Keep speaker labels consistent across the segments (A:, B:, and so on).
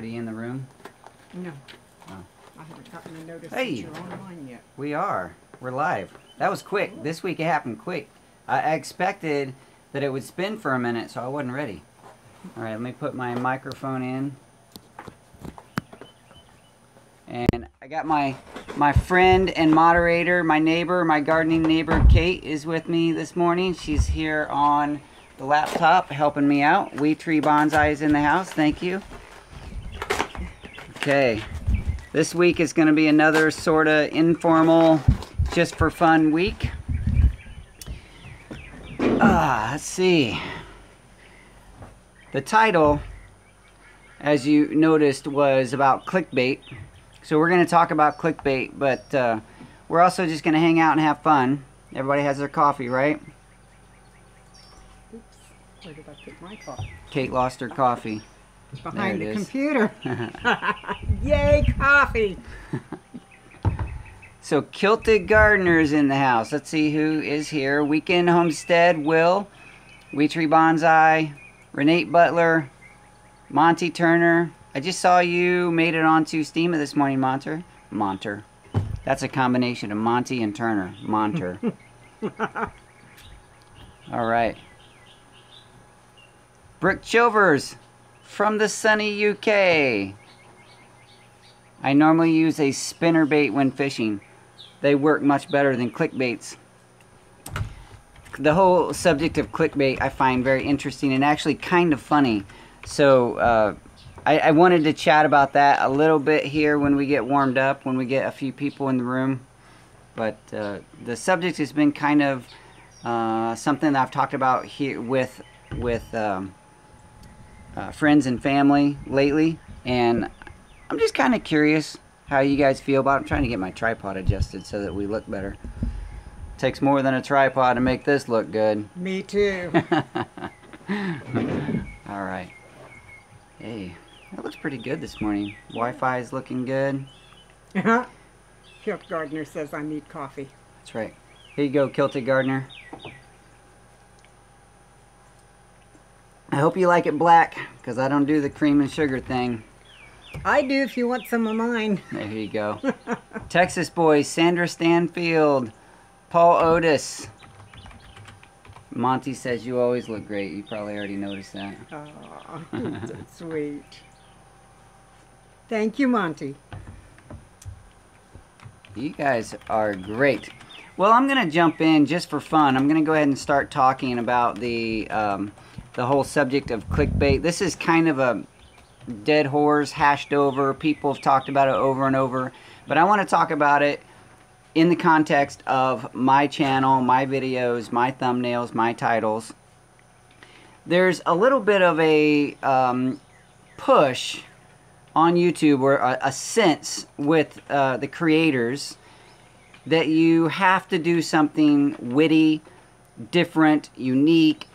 A: already in the room?
B: No.
A: Oh.
B: I haven't gotten a notice
A: Hey.
B: that you're online yet.
A: We are. We're live. That was quick. This week it happened quick. I expected that it would spin for a minute, so I wasn't ready. All right, let me put my microphone in. And I got my friend and moderator, my neighbor, my gardening neighbor, Kate, is with me this morning. She's here on the laptop helping me out. We Tree Bonsai is in the house. Thank you. Okay. This week is going to be another sort of informal, just for fun week. Let's see. The title, as you noticed, was about clickbait. So we're going to talk about clickbait, but we're also just going to hang out and have fun. Everybody has their coffee, right?
B: Oops. Where did I put my coffee?
A: Kate lost her coffee.
B: Behind
A: There
B: the
A: it is.
B: computer. Yay, coffee!
A: So Kilted Gardener's in the house. Let's see who is here. Weekend Homestead, Will, We Tree Bonsai, Renee Butler, Monte Turner. I just saw you made it onto Steam this morning, Monter. Monter. That's a combination of Monty and Turner. Monter. All right. Brooke Chilvers from the sunny UK. I normally use a spinnerbait when fishing. They work much better than clickbaits. The whole subject of clickbait I find very interesting and actually kind of funny. So I wanted to chat about that a little bit here when we get warmed up, when we get a few people in the room. But the subject has been kind of something that I've talked about here with friends and family lately. And I'm just kind of curious how you guys feel about it. I'm trying to get my tripod adjusted so that we look better. Takes more than a tripod to make this look good.
B: Me too.
A: All right. Hey, that looks pretty good this morning. Wi-Fi is looking good.
B: Kilt Gardner says I need coffee.
A: That's right. Here you go, Kilted Gardener. I hope you like it black, because I don't do the cream and sugar thing.
B: I do if you want some of mine.
A: There you go. Texas boys, Sandra Stanfield, Paul Otis. Monty says you always look great. You probably already noticed that.
B: Oh, that's sweet. Thank you, Monty.
A: You guys are great. Well, I'm going to jump in just for fun. I'm going to go ahead and start talking about the whole subject of clickbait. This is kind of a dead horse, hashed over. People have talked about it over and over. But I want to talk about it in the context of my channel, my videos, my thumbnails, my titles. There's a little bit of a push on YouTube, or a sense with the creators that you have to do something witty, different, unique,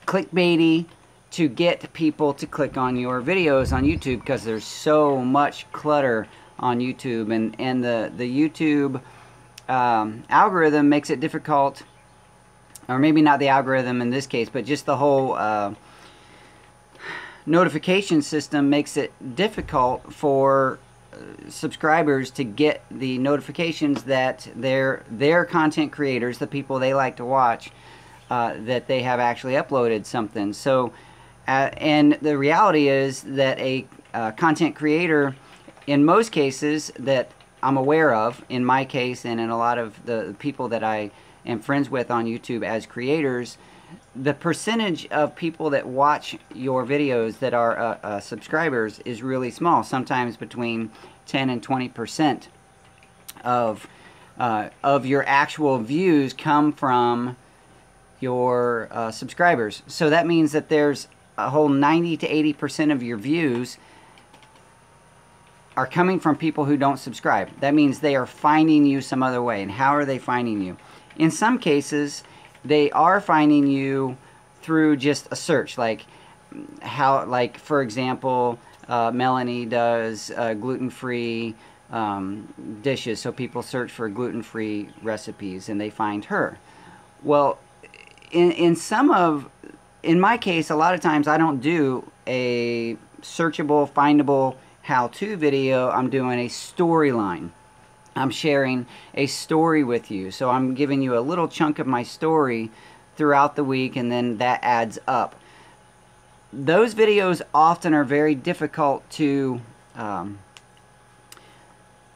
A: clickbaity to get people to click on your videos on YouTube, because there's so much clutter on YouTube, and the YouTube algorithm makes it difficult, or maybe not the algorithm in this case, but just the whole notification system makes it difficult for subscribers to get the notifications that their content creators, the people they like to watch, that they have actually uploaded something. So and the reality is that a content creator, in most cases that I'm aware of, in my case and in a lot of the people that I am friends with on YouTube as creators, the percentage of people that watch your videos that are subscribers is really small. Sometimes between 10 and 20% of your actual views come from your subscribers. So that means that there's a whole 90 to 80% of your views are coming from people who don't subscribe. That means they are finding you some other way. And how are they finding you? In some cases, they are finding you through just a search, like for example, Melanie does gluten-free dishes, so people search for gluten-free recipes and they find her. Well, in my case, a lot of times I don't do a searchable, findable how-to video, I'm doing a storyline. I'm sharing a story with you. So I'm giving you a little chunk of my story throughout the week, and then that adds up. Those videos often are very difficult to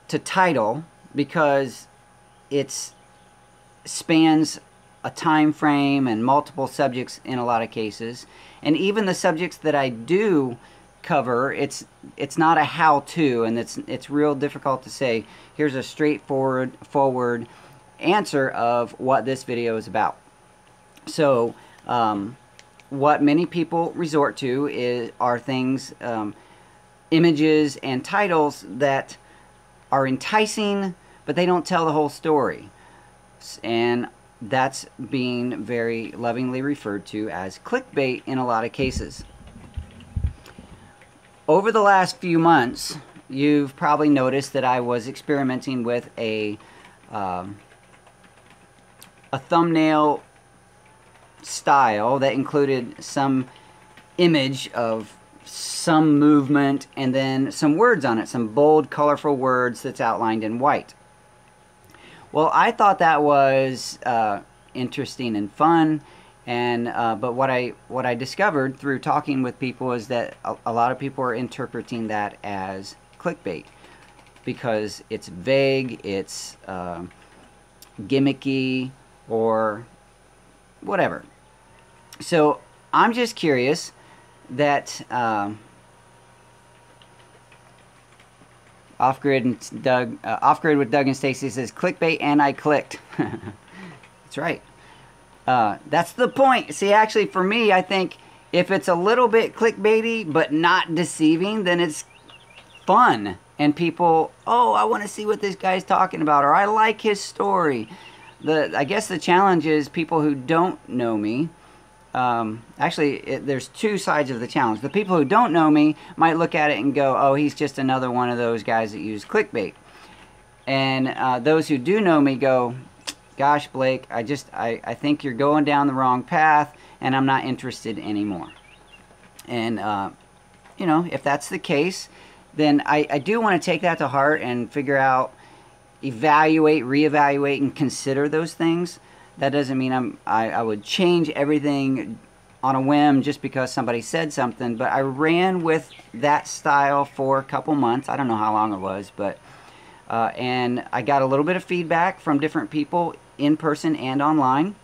A: title because it spans a time frame and multiple subjects in a lot of cases. And even the subjects that I do cover, it's not a how-to, and it's real difficult to say here's a straightforward answer of what this video is about. So what many people resort to are things, images and titles that are enticing, but they don't tell the whole story. And that's being very lovingly referred to as clickbait in a lot of cases. Over the last few months, you've probably noticed that I was experimenting with a thumbnail style that included some image of some movement and then some words on it, some bold, colorful words that's outlined in white. Well, I thought that was interesting and fun, and but what I discovered through talking with people is that a lot of people are interpreting that as clickbait because it's vague, it's gimmicky, or whatever. So I'm just curious that Off-Grid with Doug and Stacy says clickbait, and I clicked. That's right. That's the point. See, actually, for me, I think if it's a little bit clickbaity but not deceiving, then it's fun, and people, oh, I want to see what this guy's talking about, or I like his story. I guess the challenge is people who don't know me. Actually, there's two sides of the challenge. The people who don't know me might look at it and go, oh, he's just another one of those guys that use clickbait. And those who do know me go, gosh, Blake, I think you're going down the wrong path, and I'm not interested anymore. And, you know, if that's the case, then I do want to take that to heart and figure out, evaluate, reevaluate, and consider those things. That doesn't mean I would change everything on a whim just because somebody said something, but I ran with that style for a couple months. I don't know how long it was, but and I got a little bit of feedback from different people in person and online,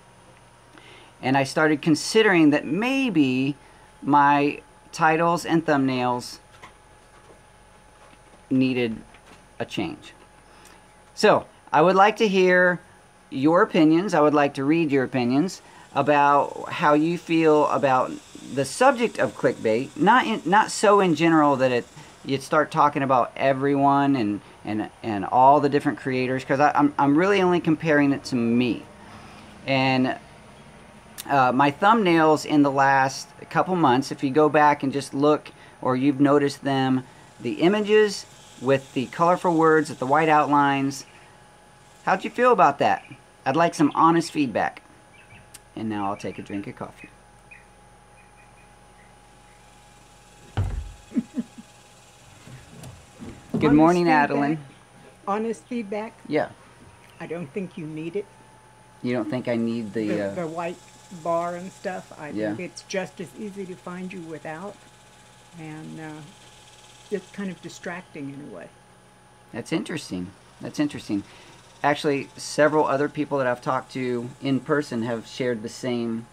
A: and I started considering that maybe my titles and thumbnails needed a change. So I would like to hear your opinions. I would like to read your opinions about how you feel about the subject of clickbait. Not so in general that you'd start talking about everyone and all the different creators, because I'm really only comparing it to me. And my thumbnails in the last couple months, if you go back and just look, or you've noticed them, the images with the colorful words with the white outlines, how'd you feel about that? I'd like some honest feedback. And now I'll take a drink of coffee. Good morning, Adeline.
B: Honest feedback?
A: Yeah.
B: I don't think you need it.
A: You don't think I need
B: The white bar and stuff? I
A: Yeah.
B: think it's just as easy to find you without. And it's kind of distracting in a way.
A: That's interesting. That's interesting. Actually, several other people that I've talked to in person have shared the same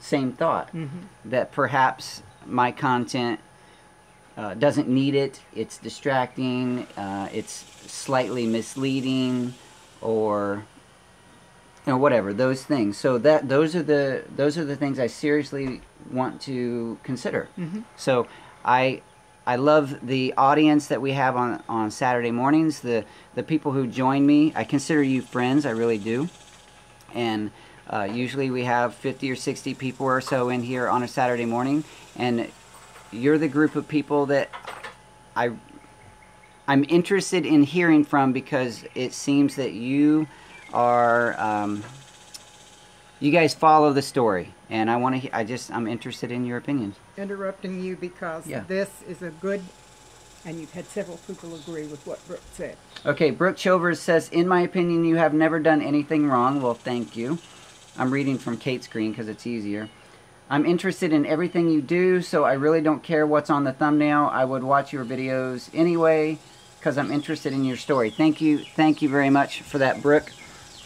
A: thought. Mm-hmm. That perhaps my content doesn't need it. It's distracting. It's slightly misleading, or you know, whatever, those things. So those are the things I seriously want to consider. Mm-hmm. So I love the audience that we have on Saturday mornings, the people who join me. I consider you friends, I really do. And usually we have 50 or 60 people or so in here on a Saturday morning, and you're the group of people that I'm interested in hearing from, because it seems that you are you guys follow the story, and I'm interested in your opinions.
B: Interrupting you because this is a good, and you've had several people agree with what Brooke said.
A: Okay, Brooke Chovers says, in my opinion, you have never done anything wrong. Well, thank you. I'm reading from Kate's screen because it's easier. I'm interested in everything you do, so I really don't care what's on the thumbnail. I would watch your videos anyway because I'm interested in your story. Thank you very much for that, Brooke.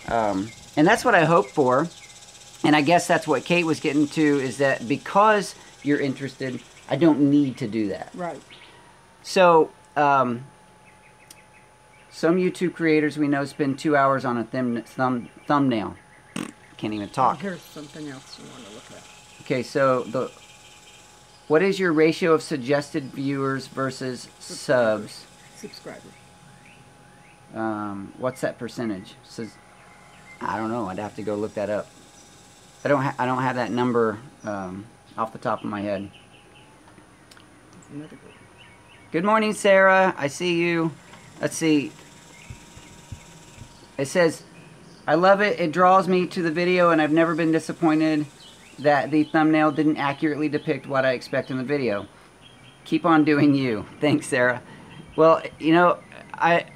A: And that's what I hope for. And I guess that's what Kate was getting to, is that because you're interested, I don't need to do that.
B: Right.
A: So, some YouTube creators we know spend 2 hours on a thumbnail. Can't even talk.
B: Here's something else you want to look at.
A: Okay, so what is your ratio of suggested viewers versus subs?
B: Subscribers.
A: What's that percentage? I don't know. I'd have to go look that up. I don't have that number off the top of my head. Good morning, Sarah. I see you. Let's see. It says, I love it. It draws me to the video, and I've never been disappointed that the thumbnail didn't accurately depict what I expect in the video. Keep on doing you. Thanks, Sarah. Well, you know, I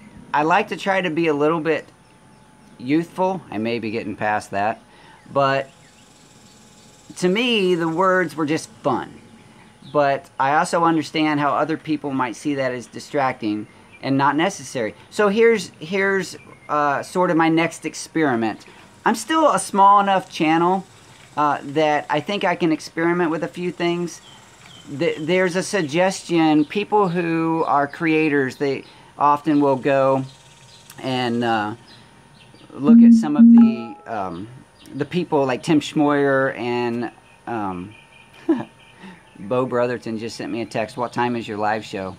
A: like to try to be a little bit youthful. I may be getting past that. But to me, the words were just fun. But I also understand how other people might see that as distracting and not necessary. So here's sort of my next experiment. I'm still a small enough channel that I think I can experiment with a few things. There's a suggestion. People who are creators, they often will go and look at some of the people like Tim Schmoyer and Bo Brotherton just sent me a text. What time is your live show?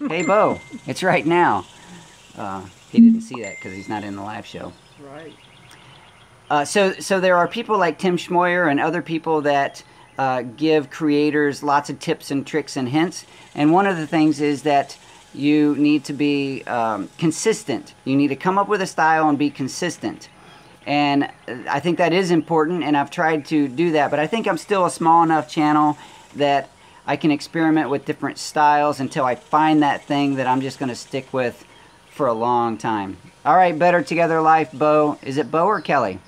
A: Hey, Bo, it's right now. He didn't see that because he's not in the live show.
B: Right.
A: So there are people like Tim Schmoyer and other people that give creators lots of tips and tricks and hints. And one of the things is that you need to be consistent. You need to come up with a style and be consistent. And I think that is important, and I've tried to do that. But I think I'm still a small enough channel that I can experiment with different styles until I find that thing that I'm just going to stick with for a long time. All right, Better Together Life, Bo. Is it Bo or Kelly?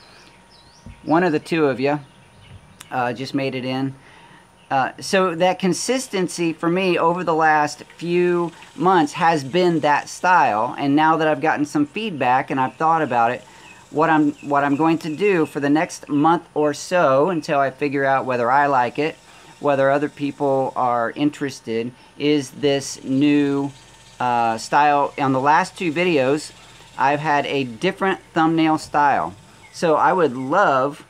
A: One of the two of you just made it in. So that consistency for me over the last few months has been that style. And now that I've gotten some feedback and I've thought about it, what I'm going to do for the next month or so until I figure out whether I like it, whether other people are interested, is this new style. On the last two videos, I've had a different thumbnail style. So I would love...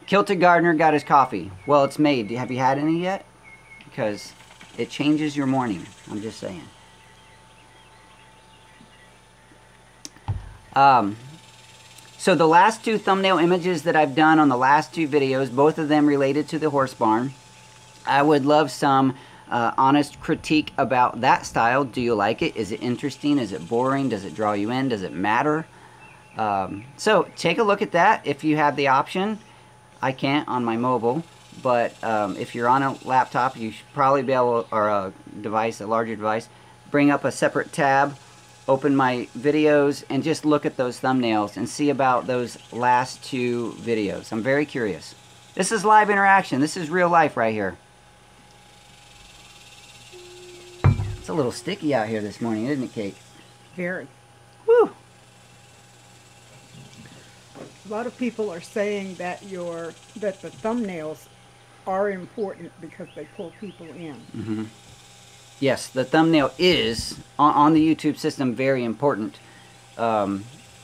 A: Kilted Gardener got his coffee. Well, it's made. Have you had any yet? Because it changes your morning. I'm just saying. So the last two thumbnail images that I've done on the last two videos, both of them related to the horse barn, I would love some honest critique about that style. Do you like it? Is it interesting? Is it boring? Does it draw you in? Does it matter? So take a look at that if you have the option. I can't on my mobile, but if you're on a laptop, you should probably be able, or a device, a larger device, bring up a separate tab, open my videos, and just look at those thumbnails and see about those last two videos. I'm very curious. This is live interaction. This is real life right here. It's a little sticky out here this morning, isn't it, Kate?
B: Very.
A: Woo!
B: A lot of people are saying that the thumbnails are important because they pull people in.
A: Mm-hmm. Yes, the thumbnail is, on the YouTube system, very important.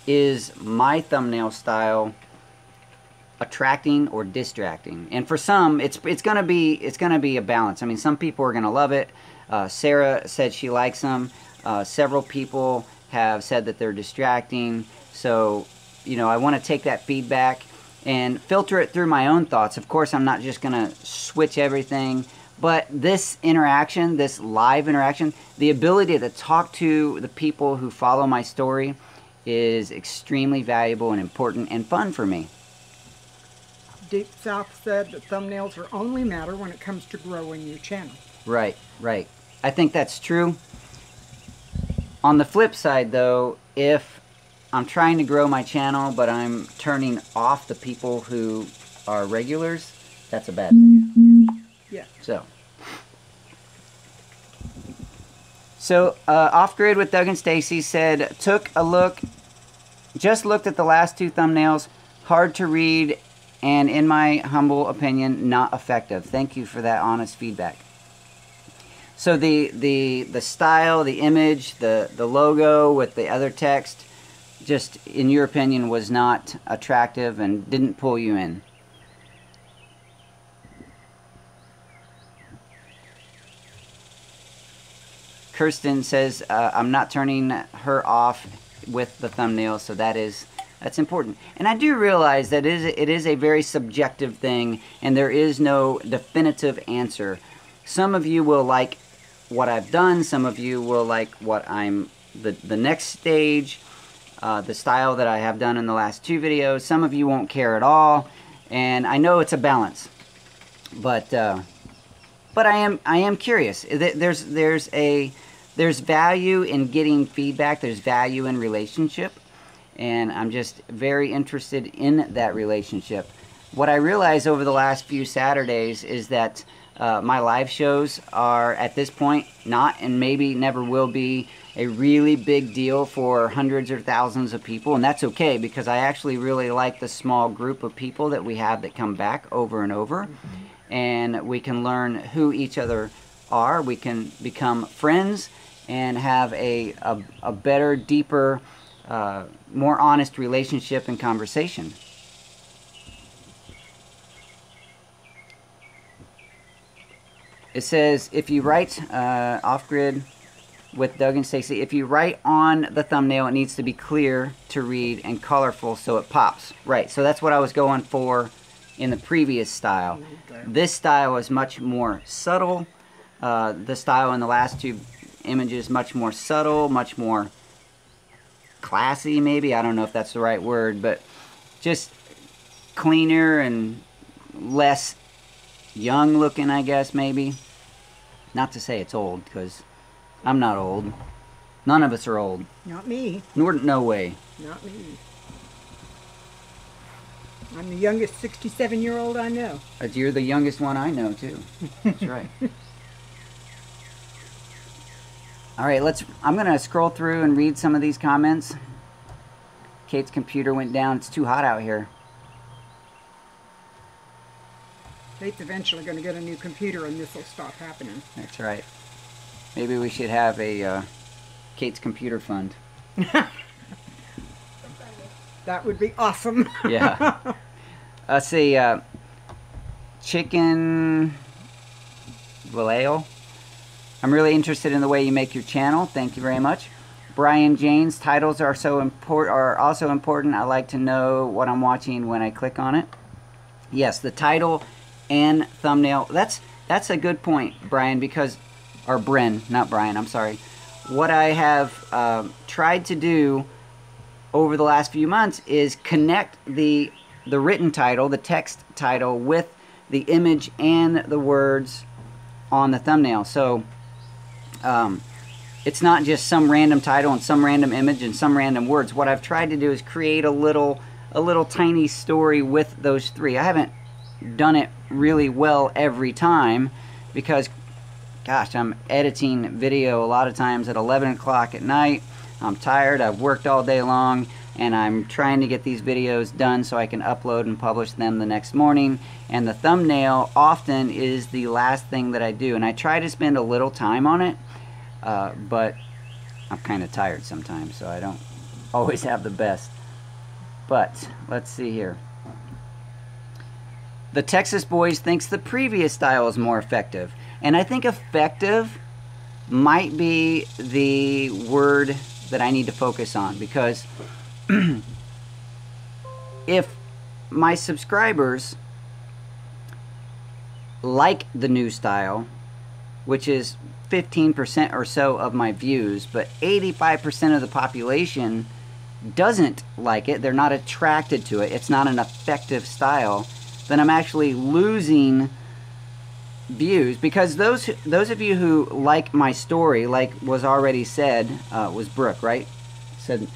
A: Is my thumbnail style attracting or distracting? And for some, it's gonna be a balance. I mean, some people are gonna love it. Sarah said she likes them. Several people have said that they're distracting. So, you know, I want to take that feedback and filter it through my own thoughts. Of course, I'm not just gonna switch everything. But this interaction, this live interaction, the ability to talk to the people who follow my story is extremely valuable and important and fun for me.
B: Deep South said that thumbnails are only matter when it comes to growing your channel.
A: Right, right. I think that's true. On the flip side, though, if I'm trying to grow my channel, but I'm turning off the people who are regulars, that's a bad thing.
B: Yeah.
A: So Off Grid with Doug and Stacy said, just looked at the last 2 thumbnails, hard to read, and in my humble opinion, not effective. Thank you for that honest feedback. So the style, the image, the logo with the other text, just in your opinion, was not attractive and didn't pull you in. Kirsten says, I'm not turning her off with the thumbnail, so that's important. And I do realize that it is a very subjective thing, and there is no definitive answer. Some of you will like what I've done, some of you will like what the next stage, the style that I have done in the last 2 videos. Some of you won't care at all, and I know it's a balance. But I am curious. There's value in getting feedback. There's value in relationship, and I'm just very interested in that relationship. What I realized over the last few Saturdays is that my live shows are at this point not, and maybe never will be, a really big deal for hundreds or thousands of people, and that's okay, because I actually really like the small group of people that we have that come back over and over. And we can learn who each other are. We can become friends and have a better, deeper, more honest relationship and conversation. It says, if you write off-grid with Doug and Stacy, if you write on the thumbnail, it needs to be clear to read and colorful so it pops. Right, so that's what I was going for in the previous style. This style is much more subtle. The style in the last 2 images much more subtle, much more classy maybe. I don't know if that's the right word, but just cleaner and less young looking, I guess, maybe. Not to say it's old, because I'm not old. None of us are old.
B: Not me.
A: No way.
B: Not me. I'm the youngest 67-year-old I know.
A: You're the youngest one I know, too. That's right. All right, I'm going to scroll through and read some of these comments. Kate's computer went down. It's too hot out here.
B: Kate's eventually going to get a new computer, and this will stop happening.
A: That's right. Maybe we should have a Kate's computer fund.
B: That would be awesome.
A: Yeah. Let's see. Chicken Vallejo. I'm really interested in the way you make your channel. Thank you very much. Brian Janes, titles are also important. I like to know what I'm watching when I click on it. Yes, the title and thumbnail. That's a good point, Brian, because, or Bren, not Brian, I'm sorry. What I have tried to do over the last few months is connect the written title, the text title, with the image and the words on the thumbnail. So it's not just some random title and some random image and some random words. What I've tried to do is create a little tiny story with those 3. I haven't done it really well every time because, gosh, I'm editing video a lot of times at 11 o'clock at night. I'm tired, I've worked all day long, and I'm trying to get these videos done so I can upload and publish them the next morning. And the thumbnail often is the last thing that I do, and I try to spend a little time on it, but I'm kind of tired sometimes, so I don't always have the best. But let's see here. The Texas Boys thinks the previous style is more effective, and I think effective might be the word that I need to focus on, because if my subscribers like the new style, which is 15% or so of my views, but 85% of the population doesn't like it, they're not attracted to it, it's not an effective style, then I'm actually losing views, because those of you who like my story, like was already said, was Brooke, right? Said,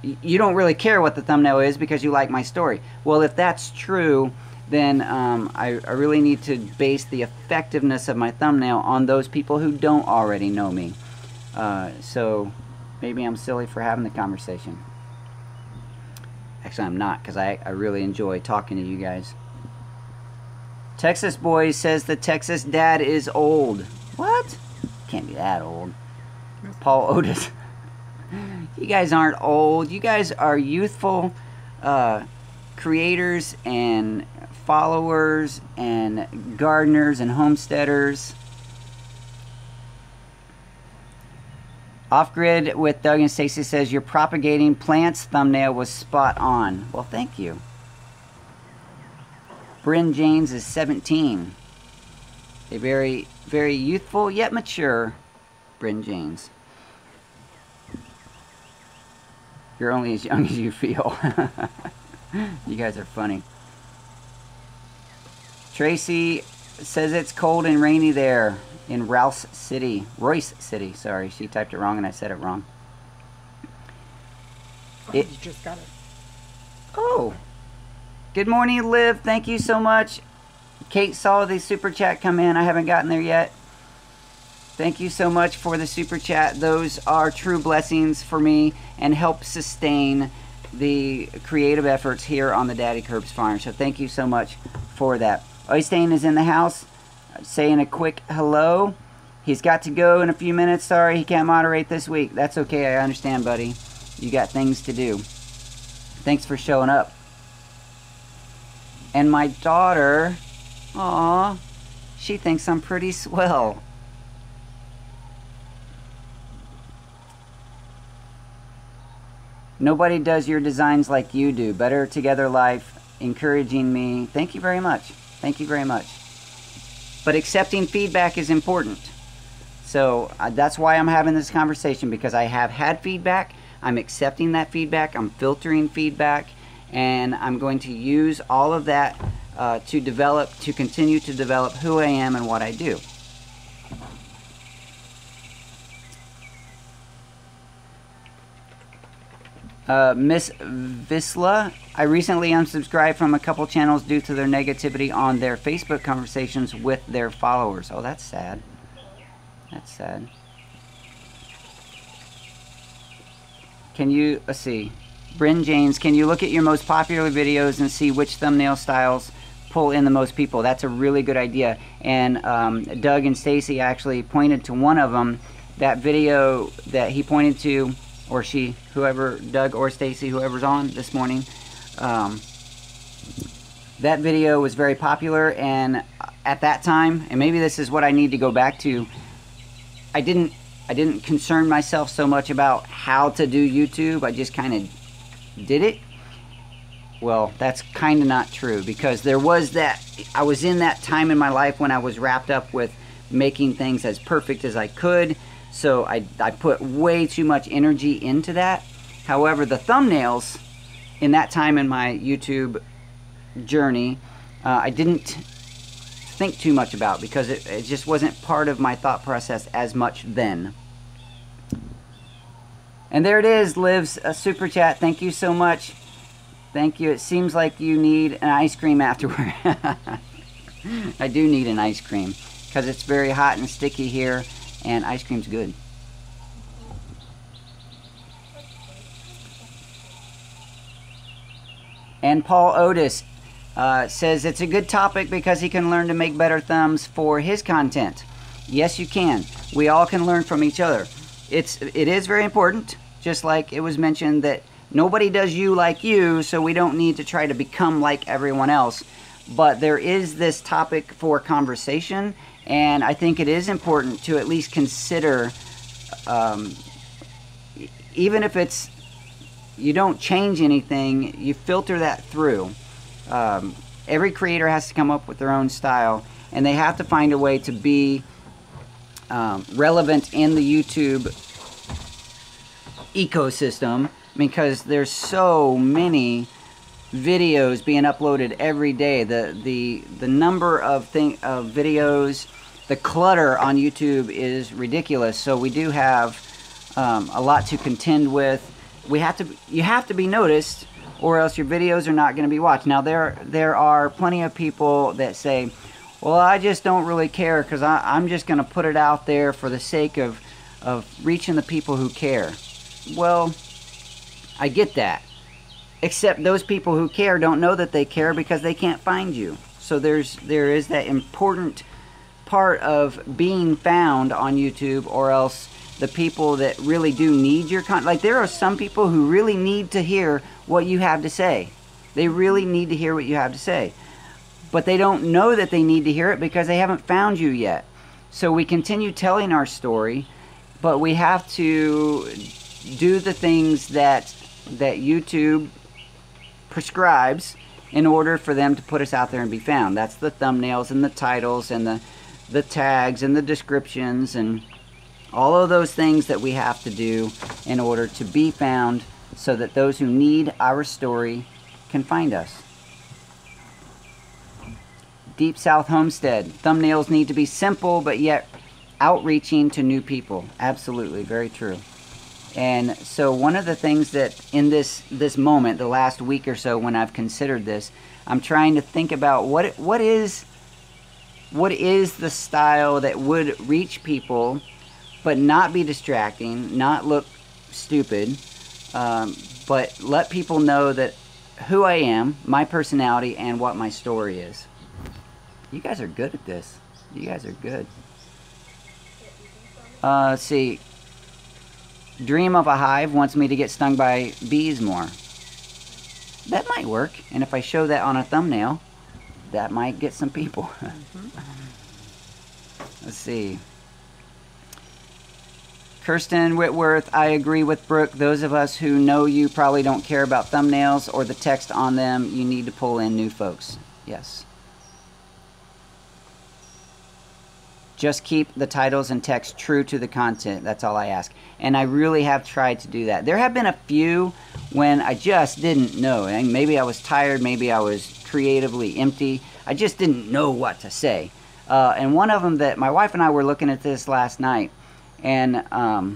A: you don't really care what the thumbnail is because you like my story. Well, if that's true, then I really need to base the effectiveness of my thumbnail on those people who don't already know me. So maybe I'm silly for having the conversation. Actually, I'm not, because I really enjoy talking to you guys. Texas Boy says the Texas dad is old. What? Can't be that old. Paul Otis. You guys aren't old. You guys are youthful creators and followers and gardeners and homesteaders. Off Grid with Doug and Stacy says your propagating plants thumbnail was spot on. Well, thank you. Bryn James is 17. A very, very youthful yet mature Bryn James. You're only as young as you feel. You guys are funny. Tracy says it's cold and rainy there in Royce City. Sorry, she typed it wrong and I said it wrong.
B: You just got it.
A: Oh. Good morning, Liv. Thank you so much. Kate saw the super chat come in. I haven't gotten there yet. Thank you so much for the super chat. Those are true blessings for me and help sustain the creative efforts here on the Daddykirbs farm. So thank you so much for that. Øystein is in the house saying a quick hello. He's got to go in a few minutes. Sorry he can't moderate this week. That's okay. I understand, buddy. You got things to do. Thanks for showing up. And my daughter, aw, she thinks I'm pretty swell. Nobody does your designs like you do. Better Together Life, encouraging me. Thank you very much. Thank you very much. But accepting feedback is important. So that's why I'm having this conversation, because I have had feedback. I'm accepting that feedback. I'm filtering feedback. And I'm going to use all of that to continue to develop who I am and what I do. Miss Visla, I recently unsubscribed from a couple channels due to their negativity on their Facebook conversations with their followers. Oh, that's sad. That's sad. Can you, let's see. Bryn James, can you look at your most popular videos and see which thumbnail styles pull in the most people? That's a really good idea. And Doug and Stacy actually pointed to one of them. That video that he pointed to, or she, whoever, Doug or Stacy, whoever's on this morning, that video was very popular. And at that time, and maybe this is what I need to go back to, I didn't concern myself so much about how to do YouTube. I just kind of did it. Well, that's kind of not true, because there was that, I was in that time in my life when I was wrapped up with making things as perfect as I could. So I put way too much energy into that. However, the thumbnails in that time in my YouTube journey, I didn't think too much about, because it just wasn't part of my thought process as much then. And there it is, Liv's super chat. Thank you so much. Thank you. It seems like you need an ice cream afterward. I do need an ice cream, because it's very hot and sticky here, and ice cream's good. And Paul Otis says it's a good topic because he can learn to make better thumbs for his content. Yes, you can. We all can learn from each other. It is very important, just like it was mentioned, that nobody does you like you, so we don't need to try to become like everyone else. But there is this topic for conversation, and I think it is important to at least consider, even if it's, you don't change anything, you filter that through. Every creator has to come up with their own style, and they have to find a way to be relevant in the YouTube ecosystem, because there's so many videos being uploaded every day. The number of videos, the clutter on YouTube is ridiculous. So we do have a lot to contend with. You have to be noticed, or else your videos are not going to be watched. Now there are plenty of people that say, well, I just don't really care because I'm just going to put it out there for the sake of reaching the people who care. Well, I get that. Except those people who care don't know that they care because they can't find you. So there is that important part of being found on YouTube, or else the people that really do need your content. Like, there are some people who really need to hear what you have to say. They really need to hear what you have to say. But they don't know that they need to hear it because they haven't found you yet. So we continue telling our story, but we have to do the things that YouTube prescribes in order for them to put us out there and be found. That's the thumbnails and the titles and the tags and the descriptions and all of those things that we have to do in order to be found, so that those who need our story can find us. Deep South Homestead. Thumbnails need to be simple but yet outreaching to new people. Absolutely, very true. And so one of the things that in this moment, the last week or so when I've considered this, I'm trying to think about what is the style that would reach people but not be distracting, not look stupid, but let people know that who I am, my personality, and what my story is. You guys are good at this. You guys are good. Let's see. Dream of a Hive wants me to get stung by bees more. That might work. And if I show that on a thumbnail, that might get some people. Let's see. Kirsten Whitworth, I agree with Brooke. Those of us who know you probably don't care about thumbnails or the text on them. You need to pull in new folks. Yes. Just keep the titles and text true to the content. That's all I ask. And I really have tried to do that. There have been a few when I just didn't know. And maybe I was tired. Maybe I was creatively empty. I just didn't know what to say. And one of them that my wife and I were looking at this last night. And I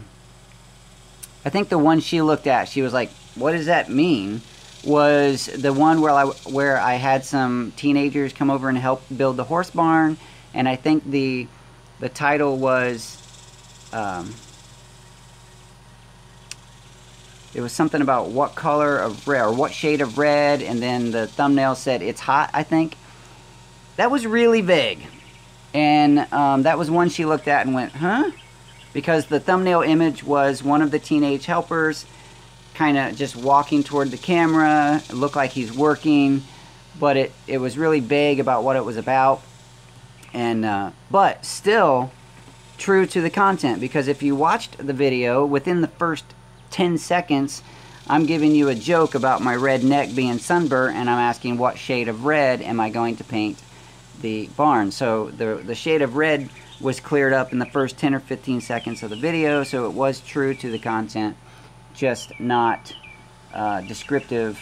A: think the one she looked at, she was like, what does that mean? Was the one where I had some teenagers come over and help build the horse barn. And I think the title was, it was something about what color of red, or what shade of red, and then the thumbnail said, it's hot, I think. That was really vague. And that was one she looked at and went, huh? Because the thumbnail image was one of the teenage helpers kind of just walking toward the camera. It looked like he's working, but it was really vague about what it was about. And but still true to the content, because if you watched the video, within the first 10 seconds I'm giving you a joke about my red neck being sunburnt, and I'm asking what shade of red am I going to paint the barn. So the shade of red was cleared up in the first 10 or 15 seconds of the video, so it was true to the content, just not descriptive.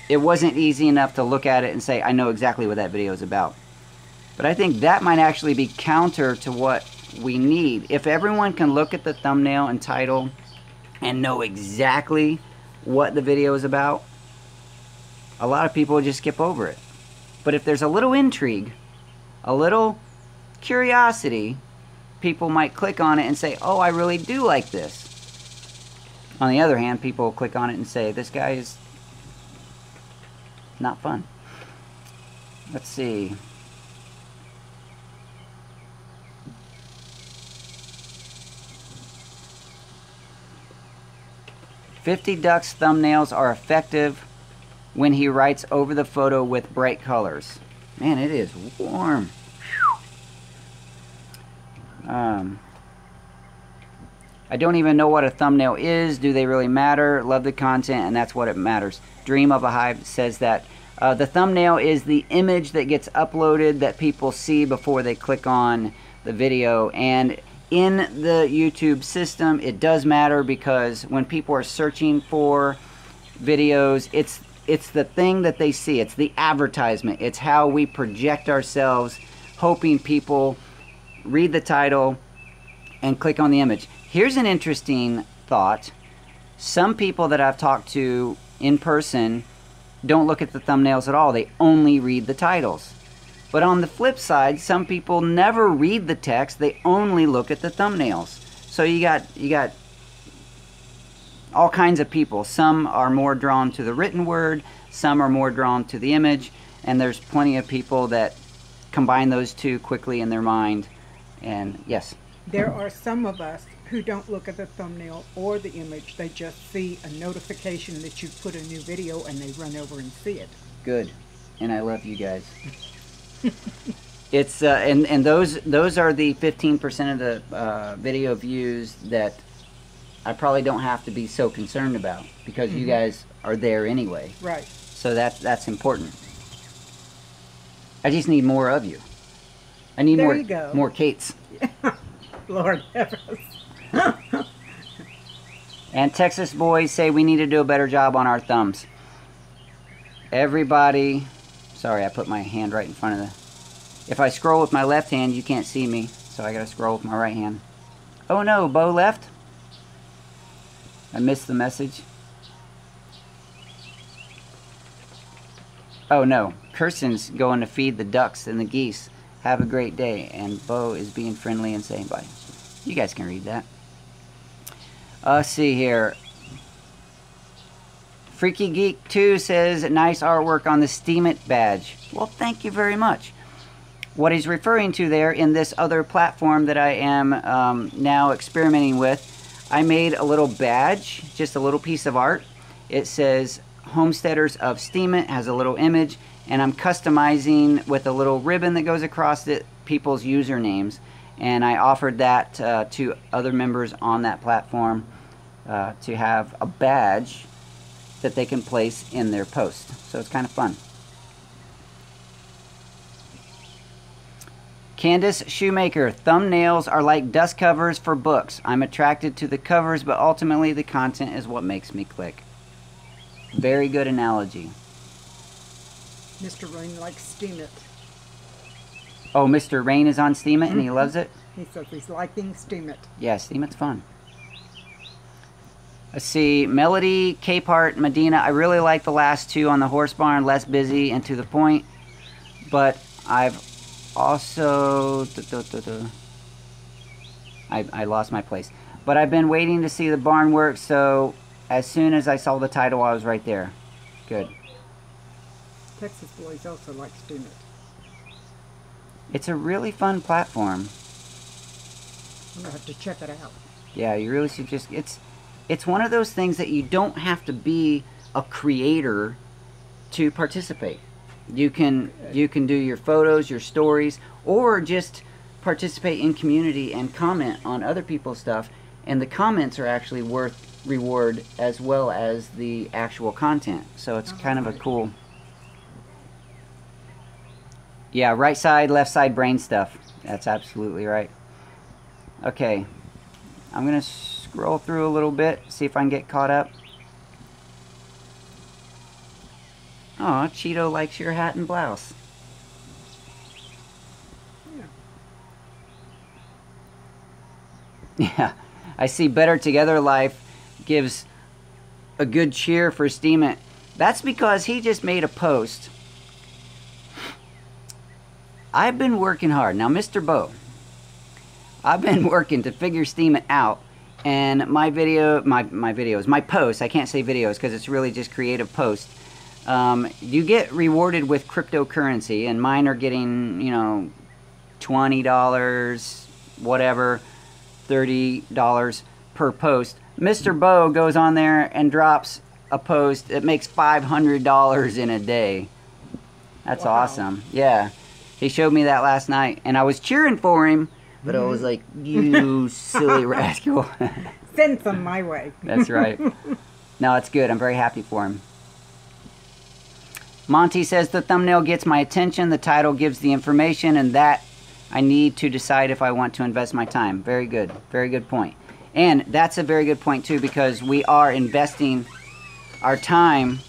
A: It wasn't easy enough to look at it and say, I know exactly what that video is about. But I think that might actually be counter to what we need. If everyone can look at the thumbnail and title and know exactly what the video is about, a lot of people just skip over it. But if there's a little intrigue, a little curiosity, people might click on it and say, oh, I really do like this. On the other hand, people click on it and say, this guy is not fun. Let's see. "50 Ducks thumbnails are effective when he writes over the photo with bright colors." Man, it is warm. I don't even know what a thumbnail is. Do they really matter? Love the content, and that's what it matters. Dream of a Hive says that the thumbnail is the image that gets uploaded that people see before they click on the video. And in the YouTube system, it does matter, because when people are searching for videos, it's it's the thing that they see. It's the advertisement. It's how we project ourselves, hoping people read the title and click on the image. Here's an interesting thought. Some people that I've talked to in person don't look at the thumbnails at all. They only read the titles. But on the flip side, some people never read the text. They only look at the thumbnails. So you got all kinds of people. Some are more drawn to the written word, some are more drawn to the image, and there's plenty of people that combine those two quickly in their mind. And yes.
B: There are some of us who don't look at the thumbnail or the image. They just see a notification that you put a new video and they run over and see it.
A: Good. And I love you guys. It's and those are the 15% of the video views that I probably don't have to be so concerned about, because you guys are there anyway.
B: Right.
A: So that's important. I just need more of you. I need more Kates.
B: Lord have us.
A: And Texas boys say we need to do a better job on our thumbs. Everybody, sorry, I put my hand right in front of the... If I scroll with my left hand, you can't see me, so I gotta scroll with my right hand. Oh no, Bo left? I missed the message. Oh no, Kirsten's going to feed the ducks and the geese. Have a great day. And Bo is being friendly and saying bye. You guys can read that. Let's see here. Freaky Geek 2 says, nice artwork on the Steam It badge. Well, thank you very much. What he's referring to there in this other platform that I am now experimenting with, I made a little badge, just a little piece of art. It says Homesteaders of Steam It, has a little image, and I'm customizing with a little ribbon that goes across it people's usernames. And I offered that to other members on that platform to have a badge that they can place in their post. So it's kind of fun. Candace Shoemaker, thumbnails are like dust covers for books. I'm attracted to the covers, but ultimately the content is what makes me click. Very good analogy.
B: Mr. Rain likes Steam It.
A: Oh, Mr. Rain is on Steam It and he loves it?
B: He says he's liking Steam It.
A: Yeah, Steam It's fun. Let's see, Melody, Capehart, Medina. I really like the last two on the horse barn, less busy and to the point. But I've also... I lost my place. But I've been waiting to see the barn work, so as soon as I saw the title, I was right there. Good.
B: Texas boys also like Steam It.
A: It's a really fun platform.
B: I'm going to have to check it out.
A: Yeah, you really should just... It's one of those things that you don't have to be a creator to participate. You can do your photos, your stories, or just participate in community and comment on other people's stuff. And the comments are actually worth reward as well as the actual content. So it's kind of a cool... Yeah, right side, left side brain stuff. That's absolutely right. Okay. I'm going to scroll through a little bit, see if I can get caught up. Oh, Cheeto likes your hat and blouse. Yeah. I see Better Together Life gives a good cheer for Steam It. That's because he just made a post. I've been working hard. Now, Mr. Bo, I've been working to figure Steam It out, and my videos, my posts, I can't say videos because it's really just creative posts. You get rewarded with cryptocurrency, and mine are getting, you know, $20, whatever, $30 per post. Mr. Bo goes on there and drops a post that makes $500 in a day. That's awesome. Yeah. He showed me that last night, and I was cheering for him, but I was like, you silly rascal.
B: Send some my way.
A: That's right. No, it's good. I'm very happy for him. Monty says, the thumbnail gets my attention, the title gives the information, and that I need to decide if I want to invest my time. Very good. Very good point. And that's a very good point, too, because we are investing our time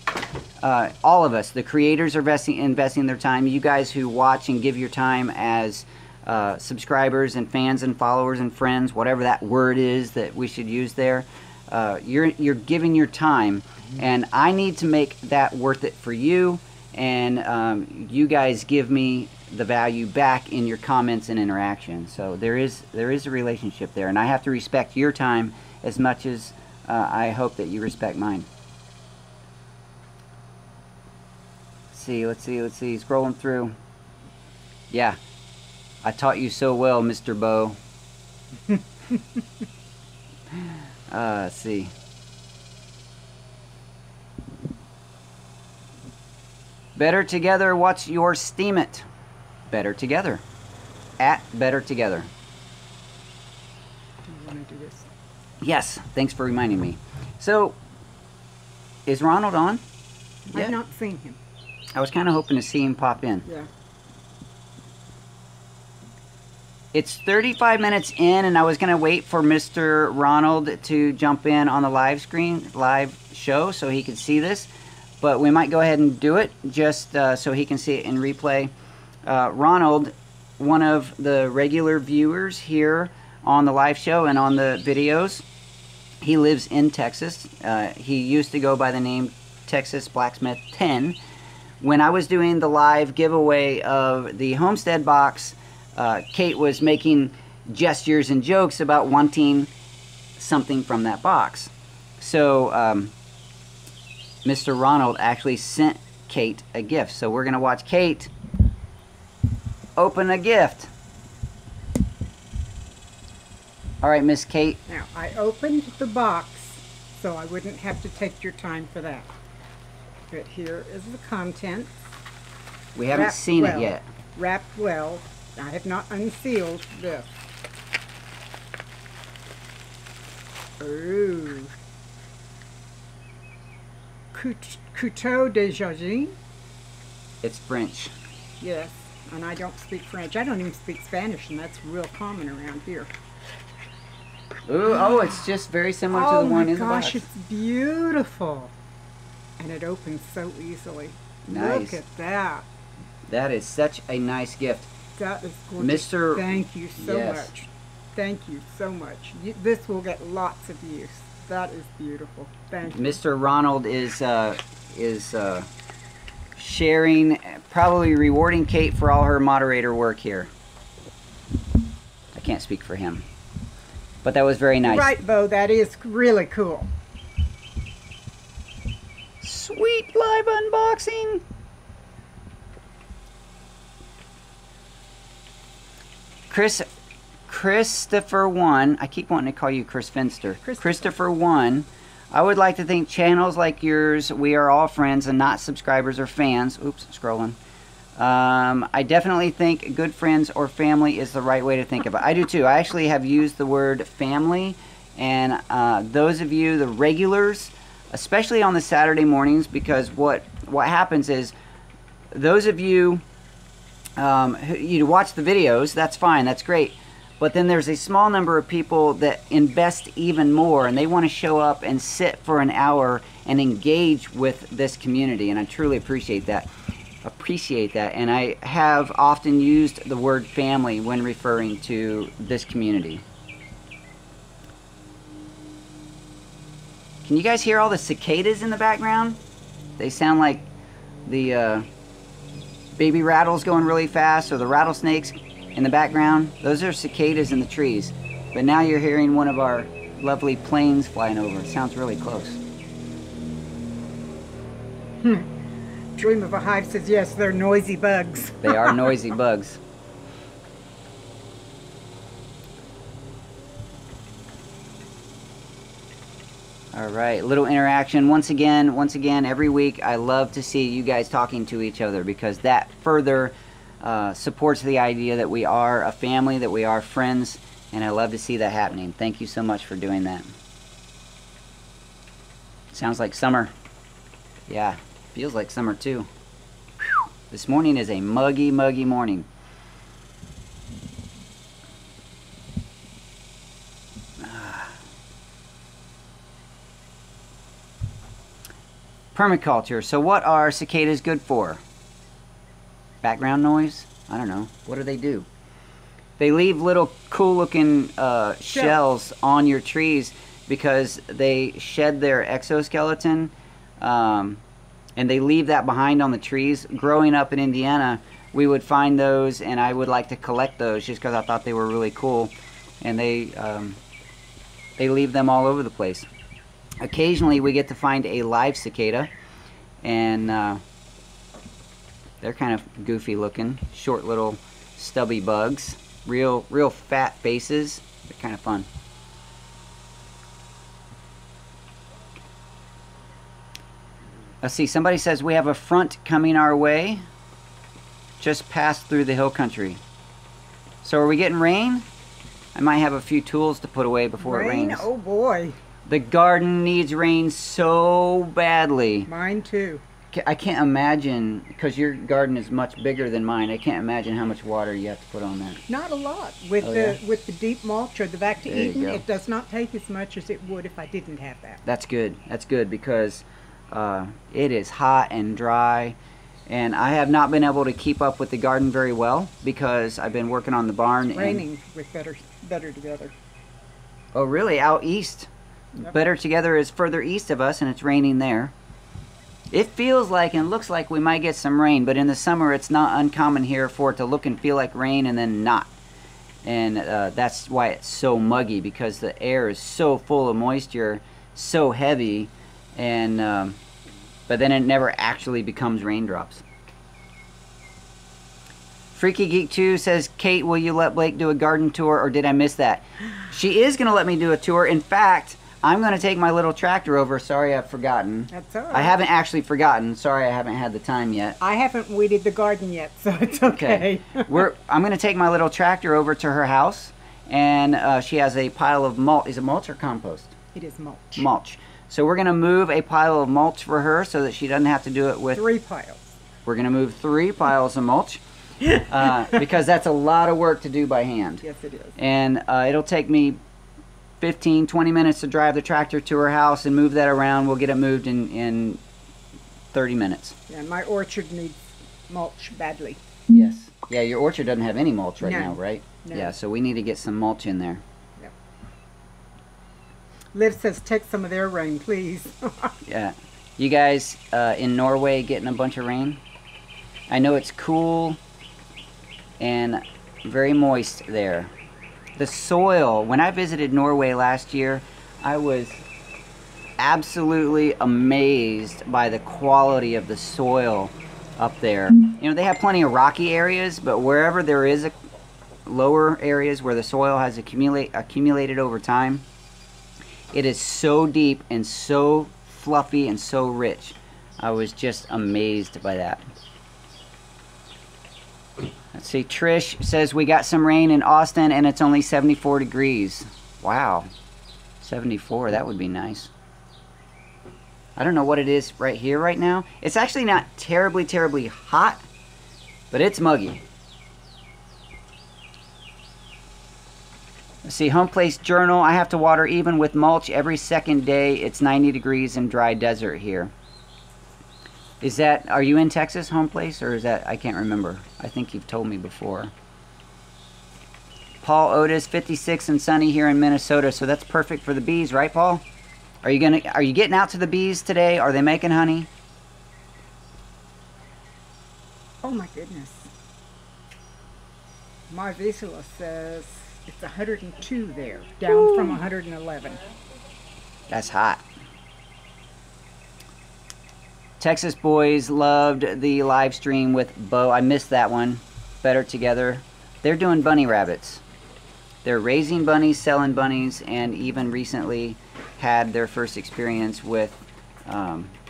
A: all of us, the creators, are investing their time. You guys who watch and give your time as subscribers and fans and followers and friends, whatever that word is that we should use there, you're giving your time, and I need to make that worth it for you, and you guys give me the value back in your comments and interaction. So there is a relationship there, and I have to respect your time as much as I hope that you respect mine. Let's see. Scrolling through. Yeah, I taught you so well, Mr. Bo. Let's see. Better Together, what's your steam it? Better Together. At Better Together.
B: Do you want to do this?
A: Yes, thanks for reminding me. So, is Ronald on?
B: I've not seen him.
A: I was kind of hoping to see him pop in.
B: Yeah.
A: It's 35 minutes in, and I was going to wait for Mr. Ronald to jump in on the live show so he could see this. But we might go ahead and do it just so he can see it in replay. Ronald, one of the regular viewers here on the live show and on the videos, he lives in Texas. He used to go by the name Texas Blacksmith 10. When I was doing the live giveaway of the Homestead box, Kate was making gestures and jokes about wanting something from that box. So Mr. Ronald actually sent Kate a gift. So we're going to watch Kate open a gift. All right, Miss Kate.
B: Now, I opened the box so I wouldn't have to take your time for that. But here is the contents.
A: We haven't seen it yet.
B: Wrapped well. I have not unsealed this. Ooh. Couteau de Jardin.
A: It's French.
B: Yes, and I don't speak French. I don't even speak Spanish, and that's real common around here.
A: Ooh, oh, it's just very similar to the one in the box.
B: Oh my gosh, it's beautiful. And it opens so easily.
A: Nice.
B: Look at that.
A: That is such a nice gift.
B: That is gorgeous.
A: Mr.
B: Thank you so much. Thank you so much. This will get lots of use. That is beautiful. Thank you.
A: Mr. Ronald is sharing, probably rewarding Kate for all her moderator work here. I can't speak for him. But that was very nice.
B: Right, Bo, that is really cool.
A: Sweet live unboxing. Christopher 1, I keep wanting to call you Chris Finster. Christopher 1, I would like to think channels like yours, we are all friends and not subscribers or fans. Oops, scrolling. I definitely think good friends or family is the right way to think of it. I do too. I actually have used the word family, and those of you, the regulars, especially on the Saturday mornings, because what happens is those of you you watch the videos, that's fine, that's great, but then there's a small number of people that invest even more, and they want to show up and sit for an hour and engage with this community, and I truly appreciate that. And I have often used the word family when referring to this community. Can you guys hear all the cicadas in the background? They sound like the baby rattles going really fast, or the rattlesnakes in the background. Those are cicadas in the trees. But now you're hearing one of our lovely planes flying over. It sounds really close.
B: Dream of a Hive says, yes, they're noisy bugs.
A: They are noisy bugs. All right, little interaction. Once again, every week, I love to see you guys talking to each other, because that further supports the idea that we are a family, that we are friends, and I love to see that happening. Thank you so much for doing that. Sounds like summer. Yeah, feels like summer too. Whew. This morning is a muggy, muggy morning. Permaculture. So what are cicadas good for? Background noise? I don't know. What do they do? They leave little cool looking shells on your trees because they shed their exoskeleton, and they leave that behind on the trees. Growing up in Indiana, we would find those, and I would like to collect those just because I thought they were really cool. And they leave them all over the place. Occasionally we get to find a live cicada, and they're kind of goofy looking, short little stubby bugs, real fat faces. They're kind of fun. Let's see, somebody says we have a front coming our way, just passed through the hill country. So are we getting rain? I might have a few tools to put away before it rains.
B: Oh boy.
A: The garden needs rain so badly.
B: Mine too.
A: I can't imagine, because your garden is much bigger than mine, I can't imagine how much water you have to put on that.
B: Not a lot. With the deep mulch or the back to Eden, it does not take as much as it would if I didn't have that.
A: That's good. That's good, because it is hot and dry, and I have not been able to keep up with the garden very well because I've been working on the barn.
B: Raining with Better Together.
A: Oh really? Out east? Yep. Better Together is further east of us, and it's raining there. It feels like and looks like we might get some rain, but in the summer it's not uncommon here for it to look and feel like rain and then not. And that's why it's so muggy, because the air is so full of moisture, so heavy, and but then it never actually becomes raindrops. Freaky Geek 2 says, Kate, will you let Blake do a garden tour, or did I miss that? She is going to let me do a tour. In fact, I'm going to take my little tractor over. Sorry, I've forgotten.
B: That's all right.
A: I haven't actually forgotten. Sorry, I haven't had the time yet.
B: I haven't weeded the garden yet, so it's okay.
A: I'm going to take my little tractor over to her house, and she has a pile of mulch. Is it mulch or compost?
B: It is mulch.
A: Mulch. So we're going to move a pile of mulch for her so that she doesn't have to do it with...
B: 3 piles.
A: We're going to move 3 piles of mulch. Because that's a lot of work to do by hand.
B: Yes, it is.
A: And it'll take me 15-20 minutes to drive the tractor to her house and move that around. We'll get it moved in 30 minutes.
B: Yeah, my orchard needs mulch badly.
A: Yes. Yeah, your orchard doesn't have any mulch right now, right?
B: No.
A: Yeah, so we need to get some mulch in there.
B: Yep. Liv says, take some of their rain, please.
A: Yeah. You guys in Norway getting a bunch of rain? I know it's cool and very moist there. The soil, when I visited Norway last year, I was absolutely amazed by the quality of the soil up there. You know, they have plenty of rocky areas, but wherever there is lower areas where the soil has accumulated over time, it is so deep and so fluffy and so rich. I was just amazed by that. Let's see, Trish says we got some rain in Austin and it's only 74 degrees. Wow, 74, that would be nice. I don't know what it is right here right now. It's actually not terribly hot, but it's muggy. Let's see, Home Place Journal, I have to water even with mulch every second day. It's 90 degrees in dry desert here. Is that, are you in Texas, Home Place, or is that, I can't remember. I think you've told me before. Paul Otis, 56 and sunny here in Minnesota, so that's perfect for the bees, right, Paul? Are you getting out to the bees today? Are they making honey?
B: Oh my goodness. My Visula says it's 102 there, down from 111.
A: That's hot. Texas boys loved the live stream with Bo. I missed that one. Better Together. They're doing bunny rabbits. They're raising bunnies, selling bunnies, and even recently had their first experience with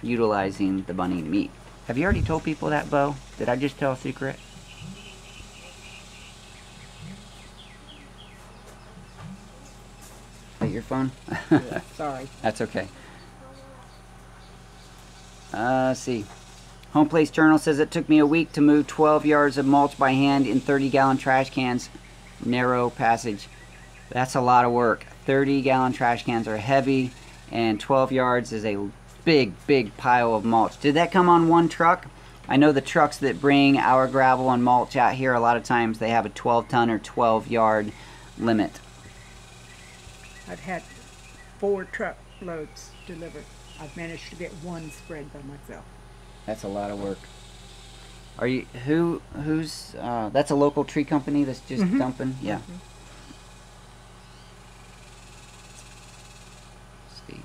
A: utilizing the bunny meat. Have you already told people that, Bo? Did I just tell a secret? Is that your phone?
B: Yeah, sorry.
A: That's okay. Let's see. Home Place Journal says it took me a week to move 12 yards of mulch by hand in 30-gallon trash cans. Narrow passage. That's a lot of work. 30-gallon trash cans are heavy, and 12 yards is a big pile of mulch. Did that come on one truck? I know the trucks that bring our gravel and mulch out here, a lot of times they have a 12-ton or 12-yard limit.
B: I've had 4 truck loads delivered. I've managed to get 1 spread by myself.
A: That's a lot of work. Are you who's that's a local tree company that's just dumping? Yeah. Let's see.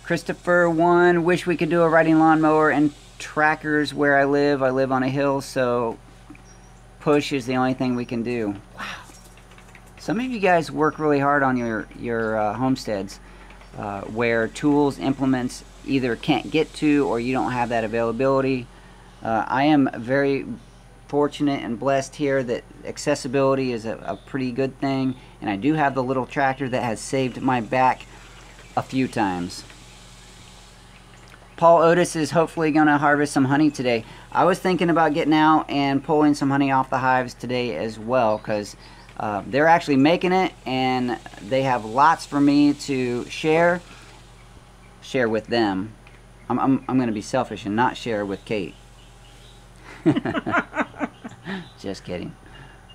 A: Christopher 1, wish we could do a riding lawnmower and trackers where I live. I live on a hill, so push is the only thing we can do. Wow. Some of you guys work really hard on your homesteads where tools, implements either can't get to or you don't have that availability. I am very fortunate and blessed here that accessibility is a pretty good thing, and I do have the little tractor that has saved my back a few times. Paul Otis is hopefully going to harvest some honey today. I was thinking about getting out and pulling some honey off the hives today as well, because they're actually making it and they have lots for me to share with them. I'm going to be selfish and not share with Kate. Just kidding.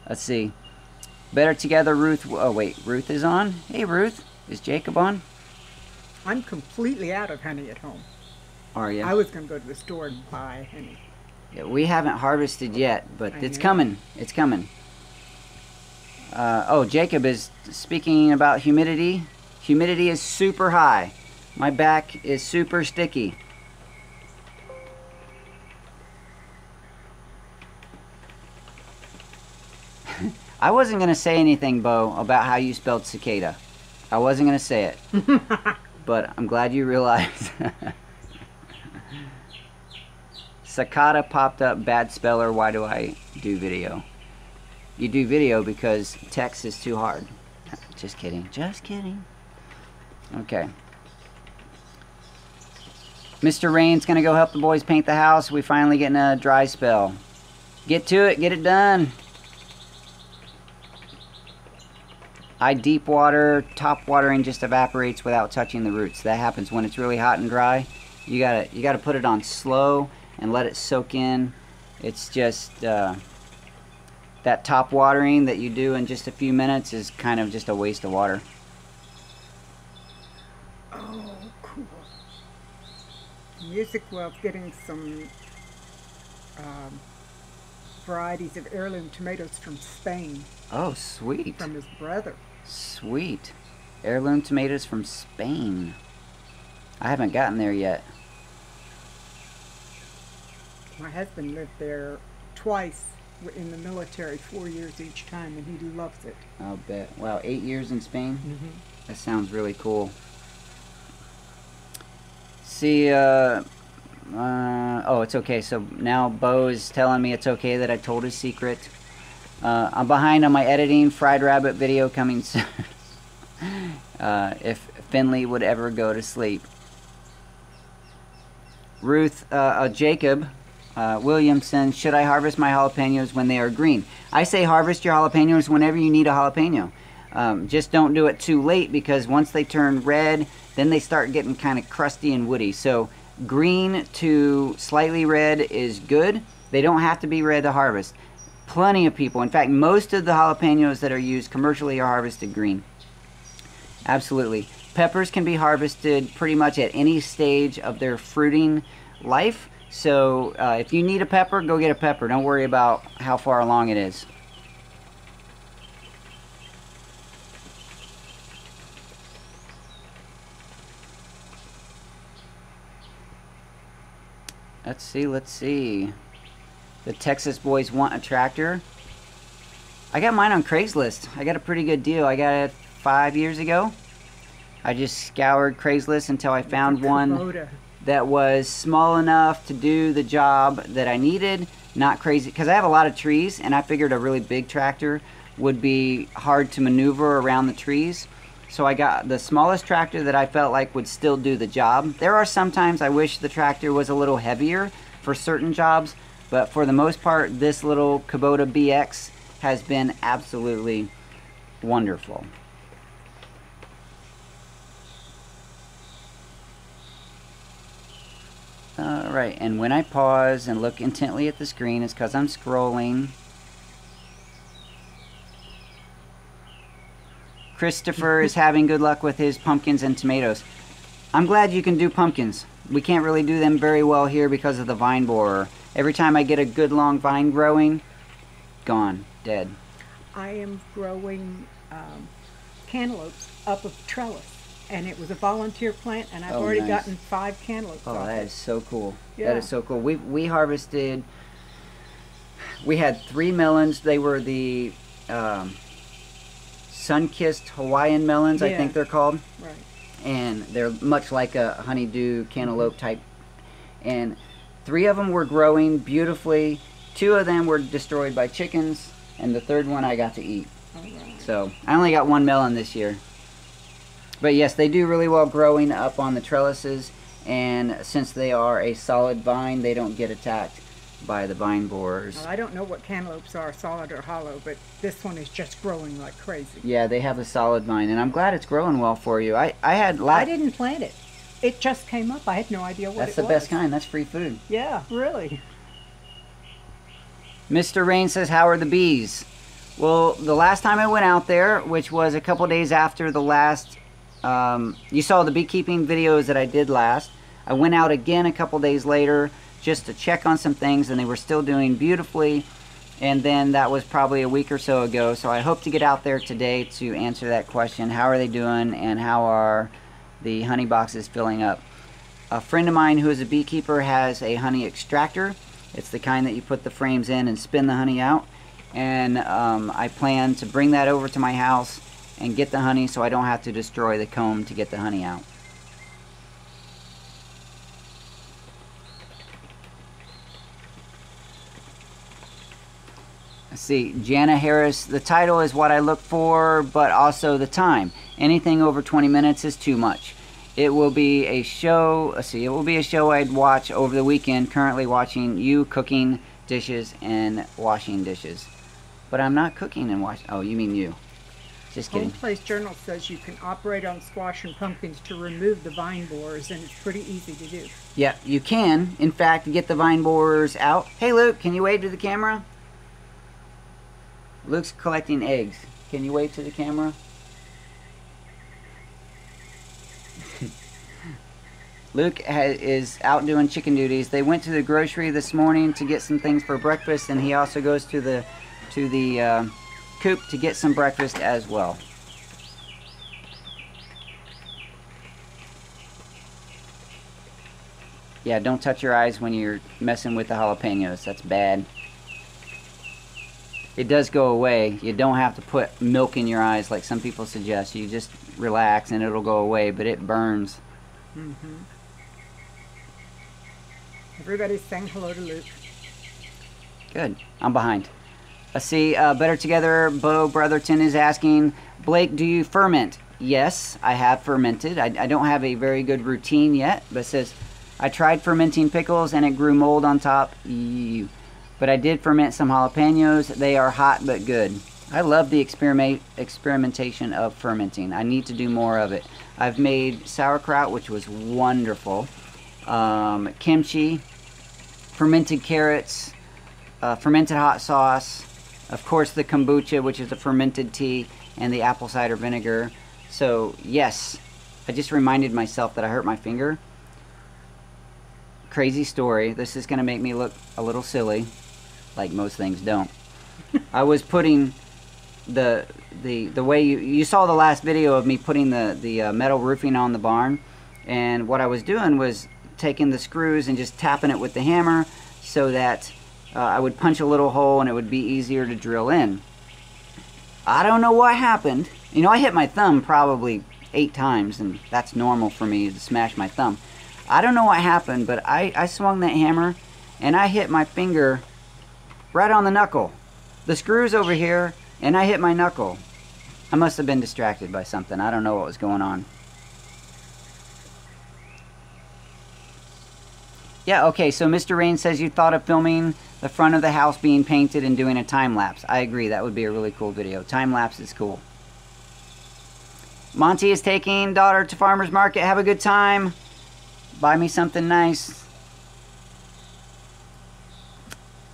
A: Let's see. Better Together, Ruth. Oh wait, Ruth is on. Hey Ruth, is Jacob on?
B: I'm completely out of honey at home.
A: Are you?
B: I was going to go to the store and buy honey.
A: Yeah, we haven't harvested yet, but it's coming. It's coming. Oh, Jacob is speaking about humidity. Humidity is super high. My back is super sticky. I wasn't going to say anything, Bo, about how you spelled cicada. I wasn't going to say it. But I'm glad you realized. Cicada popped up, bad speller, why do I do video? You do video because text is too hard. Just kidding. Just kidding. Okay. Mr. Rain's going to go help the boys paint the house. We finally getting a dry spell. Get to it. Get it done. I deep water. Top watering just evaporates without touching the roots. That happens when it's really hot and dry. You gotta put it on slow and let it soak in. It's just that top watering that you do in just a few minutes is kind of just a waste of water.
B: Oh, cool. Music World getting some varieties of heirloom tomatoes from Spain.
A: Oh, sweet.
B: From his brother.
A: Sweet. Heirloom tomatoes from Spain. I haven't gotten there yet.
B: My husband lived there twice in the military, 4 years each time, and he loves it.
A: I'll bet. Wow, 8 years in Spain?
B: Mm-hmm.
A: That sounds really cool. See, oh, it's okay. So now Bo is telling me it's okay that I told his secret. I'm behind on my editing. Fried rabbit video coming soon. If Finley would ever go to sleep. Ruth, Jacob Williamson, should I harvest my jalapenos when they are green? I say harvest your jalapenos whenever you need a jalapeno. Just don't do it too late, because once they turn red, then they start getting kind of crusty and woody. So green to slightly red is good. They don't have to be red to harvest. Plenty of people, in fact, most of the jalapenos that are used commercially are harvested green. Absolutely. Peppers can be harvested pretty much at any stage of their fruiting life. So if you need a pepper, go get a pepper. Don't worry about how far along it is. Let's see. The Texas boys want a tractor. I got mine on Craigslist. I got a pretty good deal. I got it 5 years ago. I just scoured Craigslist until I found one that was small enough to do the job that I needed. Not crazy, because I have a lot of trees, and I figured a really big tractor would be hard to maneuver around the trees. So I got the smallest tractor that I felt like would still do the job. There are sometimes I wish the tractor was a little heavier for certain jobs, but for the most part, this little Kubota BX has been absolutely wonderful. All right, and when I pause and look intently at the screen, it's because I'm scrolling. Christopher is having good luck with his pumpkins and tomatoes. I'm glad you can do pumpkins. We can't really do them very well here because of the vine borer. Every time I get a good long vine growing, gone, dead.
B: I am growing cantaloupes up a trellis, and it was a volunteer plant, and I've already gotten 5 cantaloupes off
A: that
B: it.
A: is so cool.
B: Yeah.
A: That is so cool. We harvested, we had 3 melons. They were the sun-kissed Hawaiian melons, I think they're called.
B: Right.
A: And they're much like a honeydew cantaloupe type. And 3 of them were growing beautifully. 2 of them were destroyed by chickens, and the 3rd one I got to eat.
B: All right.
A: So I only got 1 melon this year. But yes, they do really well growing up on the trellises, and since they are a solid vine, they don't get attacked by the vine borers.
B: Well, I don't know what cantaloupes are, solid or hollow, but this one is just growing like crazy.
A: Yeah, they have a solid vine, and I'm glad it's growing well for you. I
B: didn't plant it. It just came up. I had no idea what it was.
A: That's the best kind. That's free food.
B: Yeah, really.
A: Mr. Rain says, how are the bees? Well, the last time I went out there, which was a couple days after the last, you saw the beekeeping videos that I did last. I went out again a couple days later just to check on some things, and they were still doing beautifully. And then that was probably a week or so ago. So I hope to get out there today to answer that question. How are they doing, and how are the honey boxes filling up? A friend of mine who is a beekeeper has a honey extractor. It's the kind that you put the frames in and spin the honey out. And I plan to bring that over to my house and get the honey so I don't have to destroy the comb to get the honey out. Let's see, Jana Harris, the title is what I look for, but also the time. Anything over 20 minutes is too much. It will be a show, let's see, it will be a show I'd watch over the weekend, currently watching you cooking dishes and washing dishes. But I'm not cooking and washing, oh, you mean you. Just kidding.
B: Home Place Journal says you can operate on squash and pumpkins to remove the vine borers, and it's pretty easy to do.
A: Yeah, you can, in fact, get the vine borers out. Hey Luke, can you wave to the camera? Luke's collecting eggs. Can you wave to the camera? Luke is out doing chicken duties. They went to the grocery this morning to get some things for breakfast, and he also goes to the coop to get some breakfast as well. Yeah, don't touch your eyes when you're messing with the jalapenos. That's bad. It does go away. You don't have to put milk in your eyes like some people suggest. You just relax and it'll go away, but it burns.
B: Mm-hmm. Everybody's saying hello to Luke.
A: Good. I'm behind. Let's see. Better Together, Bo Brotherton is asking, Blake, do you ferment? Yes, I have fermented. I don't have a very good routine yet, but it says, I tried fermenting pickles and it grew mold on top. Ew. But I did ferment some jalapenos. They are hot but good. I love the experimentation of fermenting. I need to do more of it. I've made sauerkraut, which was wonderful. Kimchi, fermented carrots, fermented hot sauce, of course the kombucha, which is a fermented tea, and the apple cider vinegar. So yes, I just reminded myself that I hurt my finger. Crazy story. This is going to make me look a little silly, like most things don't. I was putting the way you saw the last video of me putting the metal roofing on the barn, and what I was doing was taking the screws and just tapping it with the hammer so that I would punch a little hole and it would be easier to drill in. I don't know what happened. You know, I hit my thumb probably 8 times, and that's normal for me to smash my thumb. I don't know what happened, but I swung that hammer and I hit my finger right on the knuckle. The screw's over here and I hit my knuckle. I must have been distracted by something. I don't know what was going on. Yeah, okay, so Mr. Rain says you thought of filming the front of the house being painted and doing a time lapse. I agree, that would be a really cool video. Time lapse is cool. Monty is taking daughter to farmer's market. Have a good time. Buy me something nice.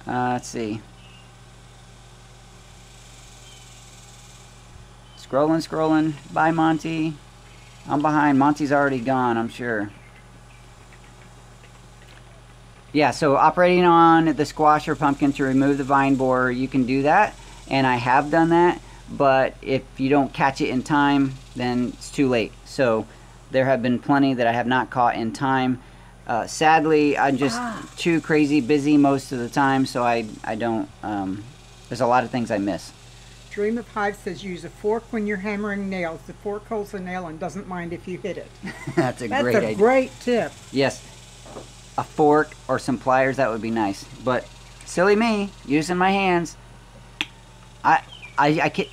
A: Let's see. Scrolling. Bye, Monty. I'm behind. Monty's already gone, I'm sure. Yeah, so operating on the squash or pumpkin to remove the vine borer, you can do that. And I have done that. But if you don't catch it in time, then it's too late. So there have been plenty that I have not caught in time. Sadly, I'm just too crazy busy most of the time, so I don't, there's a lot of things I miss.
B: Dream of Hive says use a fork when you're hammering nails. The fork holds the nail and doesn't mind if you hit it.
A: That's a great idea.
B: That's a great tip.
A: Yes, a fork or some pliers, that would be nice. But silly me, using my hands, I can't,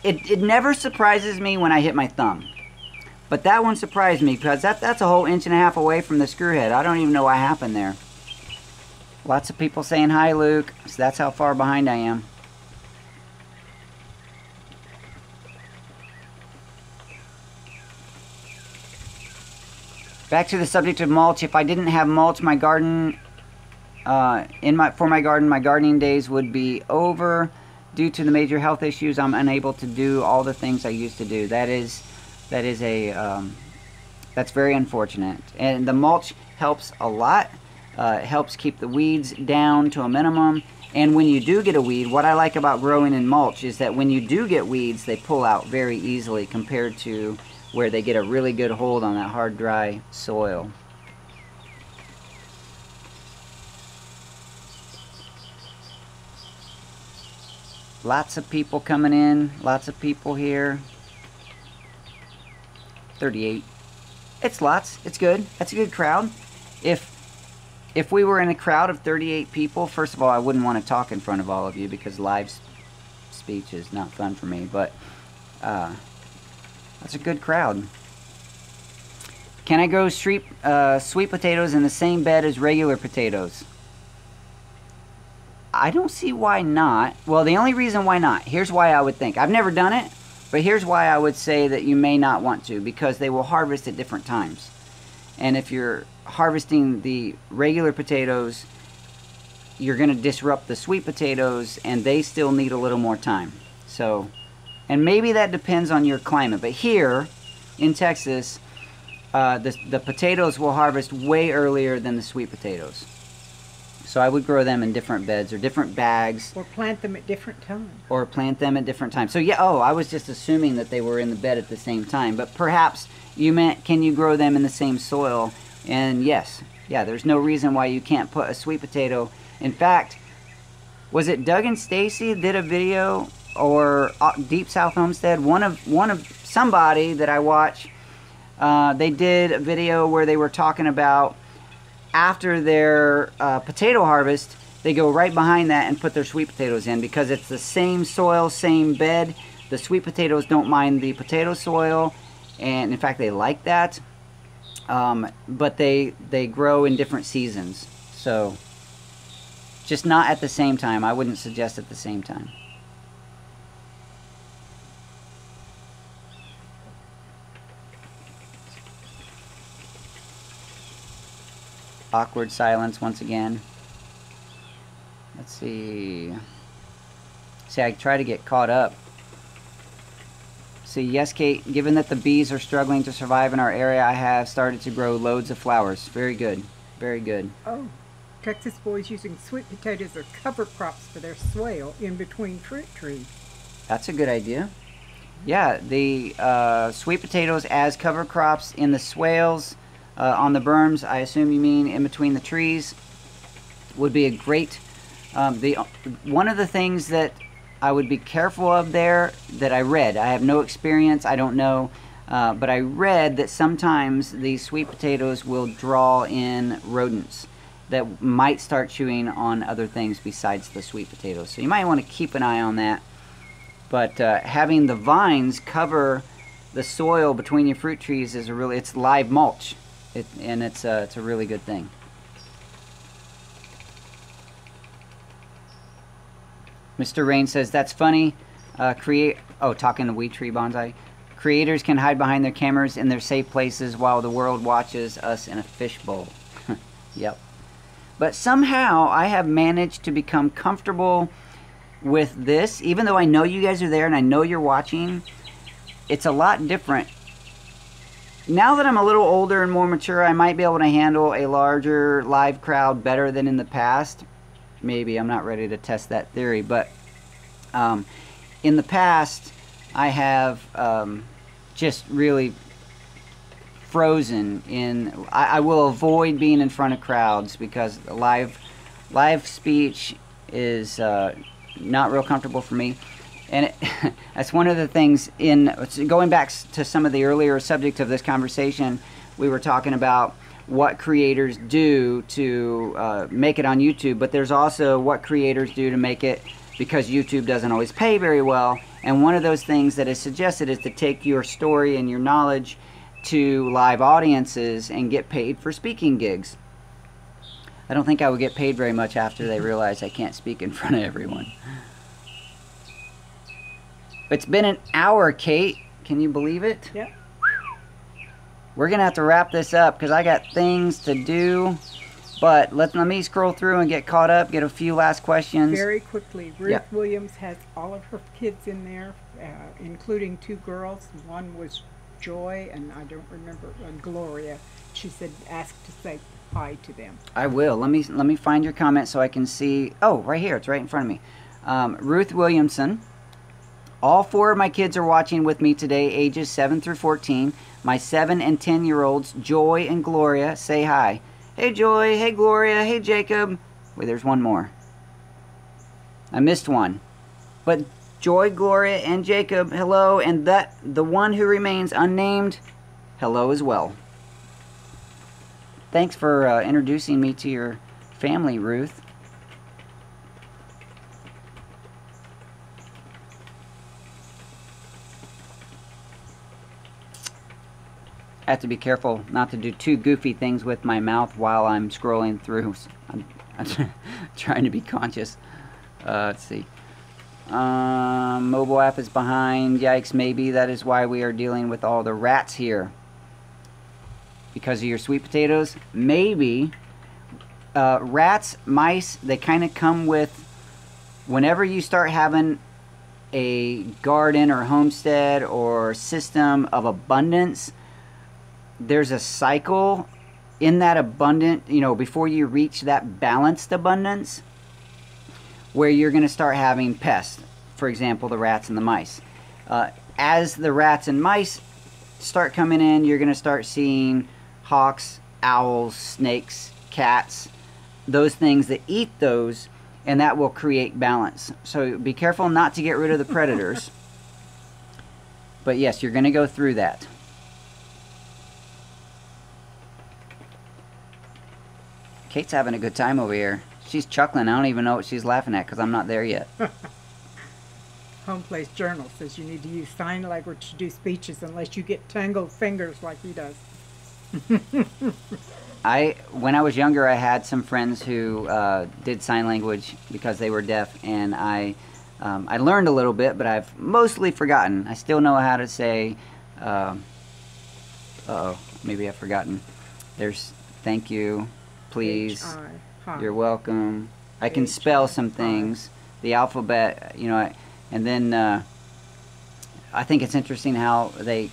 A: it never surprises me when I hit my thumb. But that one surprised me because that's a whole 1.5 inches away from the screw head. I don't even know what happened there. Lots of people saying hi, Luke. So that's how far behind I am. Back to the subject of mulch. If I didn't have mulch, my garden, for my garden, my gardening days would be over. Due to the major health issues, I'm unable to do all the things I used to do. That's very unfortunate. And the mulch helps a lot. It helps keep the weeds down to a minimum. And when you do get a weed, what I like about growing in mulch is that when you do get weeds, they pull out very easily compared to where they get a really good hold on that hard, dry soil. Lots of people coming in, lots of people here. 38. It's lots. It's good. That's a good crowd. If we were in a crowd of 38 people, first of all, I wouldn't want to talk in front of all of you because live speech is not fun for me, but that's a good crowd. Can I grow sweet potatoes in the same bed as regular potatoes? I don't see why not. Well, the only reason why not, here's why I would think. I've never done it, but here's why I would say that you may not want to, because they will harvest at different times. And if you're harvesting the regular potatoes, you're going to disrupt the sweet potatoes, and they still need a little more time. So, and maybe that depends on your climate. But here in Texas, the potatoes will harvest way earlier than the sweet potatoes. So I would grow them in different beds or different bags.
B: Or plant them at different times.
A: Or plant them at different times. So yeah, I was just assuming that they were in the bed at the same time. But perhaps you meant, can you grow them in the same soil? And yes, yeah, there's no reason why you can't put a sweet potato. In fact, was it Doug and Stacy did a video, or Deep South Homestead? One of somebody that I watch, they did a video where they were talking about after their potato harvest, they go right behind that and put their sweet potatoes in because it's the same soil, same bed. The sweet potatoes don't mind the potato soil, and in fact they like that. But they grow in different seasons, so just not at the same time. I wouldn't suggest at the same time. Awkward silence once again. Let's see. See, I try to get caught up. See, yes, Kate, given that the bees are struggling to survive in our area, I have started to grow loads of flowers. Very good. Very good.
B: Oh, Texas boys using sweet potatoes or cover crops for their swale in between fruit trees.
A: That's a good idea. Yeah, the sweet potatoes as cover crops in the swales, on the berms, I assume you mean in between the trees, would be a great, one of the things that I would be careful of there that I read, I have no experience, I don't know, but I read that sometimes these sweet potatoes will draw in rodents that might start chewing on other things besides the sweet potatoes. So you might want to keep an eye on that. But having the vines cover the soil between your fruit trees is it's live mulch. And it's a really good thing. Mr. Rain says, that's funny. Talking to Wheat Tree Bonsai. Creators can hide behind their cameras in their safe places while the world watches us in a fishbowl. Yep. But somehow I have managed to become comfortable with this. Even though I know you guys are there and I know you're watching, it's a lot different. Now that I'm a little older and more mature, I might be able to handle a larger live crowd better than in the past. Maybe. I'm not ready to test that theory. But in the past, I have just really frozen in. I will avoid being in front of crowds because live speech is not real comfortable for me. And that's one of the things in going back to some of the earlier subjects of this conversation. We were talking about what creators do to make it on YouTube, but there's also what creators do to make it because YouTube doesn't always pay very well. And one of those things that is suggested is to take your story and your knowledge to live audiences and get paid for speaking gigs. I don't think I would get paid very much after they realize I can't speak in front of everyone. It's been an hour, Kate. Can you believe it?
B: Yep.
A: We're going to have to wrap this up because I got things to do. But let me scroll through and get caught up, get a few last questions.
B: Very quickly, Ruth Williams has all of her kids in there, including 2 girls. One was Joy, and I don't remember, Gloria. She said, ask to say hi to them.
A: I will. Let me find your comment so I can see. Oh, right here. It's right in front of me. Ruth Williamson. All 4 of my kids are watching with me today, ages 7 through 14. My 7 and 10-year-olds, Joy and Gloria, say hi. Hey, Joy. Hey, Gloria. Hey, Jacob. Wait, there's one more. I missed one. But Joy, Gloria, and Jacob, hello. And the one who remains unnamed, hello as well. Thanks for introducing me to your family, Ruth. I have to be careful not to do too goofy things with my mouth while I'm scrolling through. I'm trying to be conscious. Let's see. Mobile app is behind. Yikes, maybe that is why we are dealing with all the rats here. Because of your sweet potatoes? Maybe. Rats, mice, they kind of come with, whenever you start having a garden or homestead or system of abundance, there's a cycle in that abundant, before you reach that balanced abundance, where you're going to start having pests. For example, the rats and the mice. As the rats and mice start coming in, you're going to start seeing hawks, owls, snakes, cats, those things that eat those, and that will create balance. So be careful not to get rid of the predators. But yes, you're going to go through that. Kate's having a good time over here. She's chuckling. I don't even know what she's laughing at because I'm not there yet.
B: Home Place Journal says you need to use sign language to do speeches unless you get tangled fingers like he does.
A: When I was younger, I had some friends who did sign language because they were deaf, and I learned a little bit, but I've mostly forgotten. I still know how to say, uh-oh, maybe I've forgotten. There's thank you, please, you're welcome. I can spell some things, the alphabet, and then I think it's interesting how they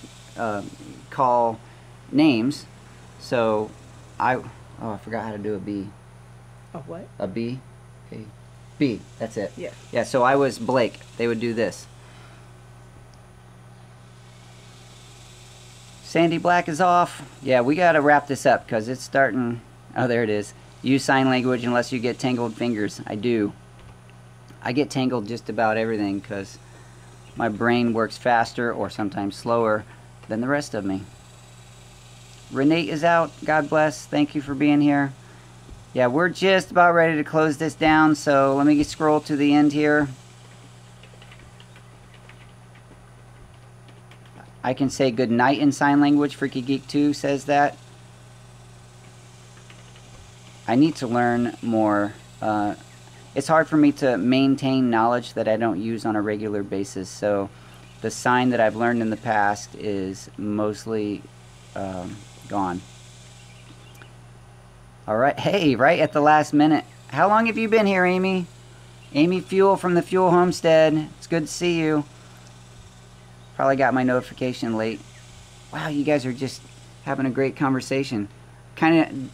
A: call names. So I forgot how to do a B.
B: A what?
A: A B. A B. That's it.
B: Yeah.
A: Yeah. So I was Blake. They would do this. Sandy Black is off. Yeah, we got to wrap this up because it's starting. Oh, there it is. Use sign language unless you get tangled fingers. I do. I get tangled just about everything because my brain works faster or sometimes slower than the rest of me. Renee is out. God bless. Thank you for being here. Yeah, we're just about ready to close this down, so let me scroll to the end here. I can say good night in sign language. Freaky Geek 2 says that. I need to learn more. It's hard for me to maintain knowledge that I don't use on a regular basis, so the sign that I've learned in the past is mostly gone. All right. Hey, right at the last minute. How long have you been here, Amy? Amy Fuel from the Fuel Homestead. It's good to see you. Probably got my notification late. Wow, you guys are just having a great conversation. Kind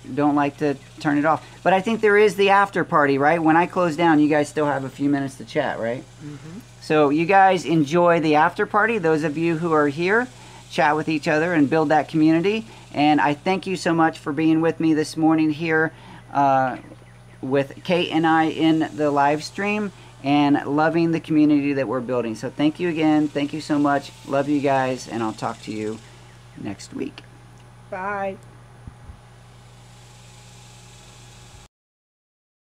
A: of don't like to turn it off. But I think there is the after party, right? When I close down, you guys still have a few minutes to chat, right? Mm-hmm. So you guys enjoy the after party. Those of you who are here, chat with each other and build that community. And I thank you so much for being with me this morning here with Kate and I in the live stream and loving the community that we're building. So thank you again. Thank you so much. Love you guys, and I'll talk to you next week.
B: Bye.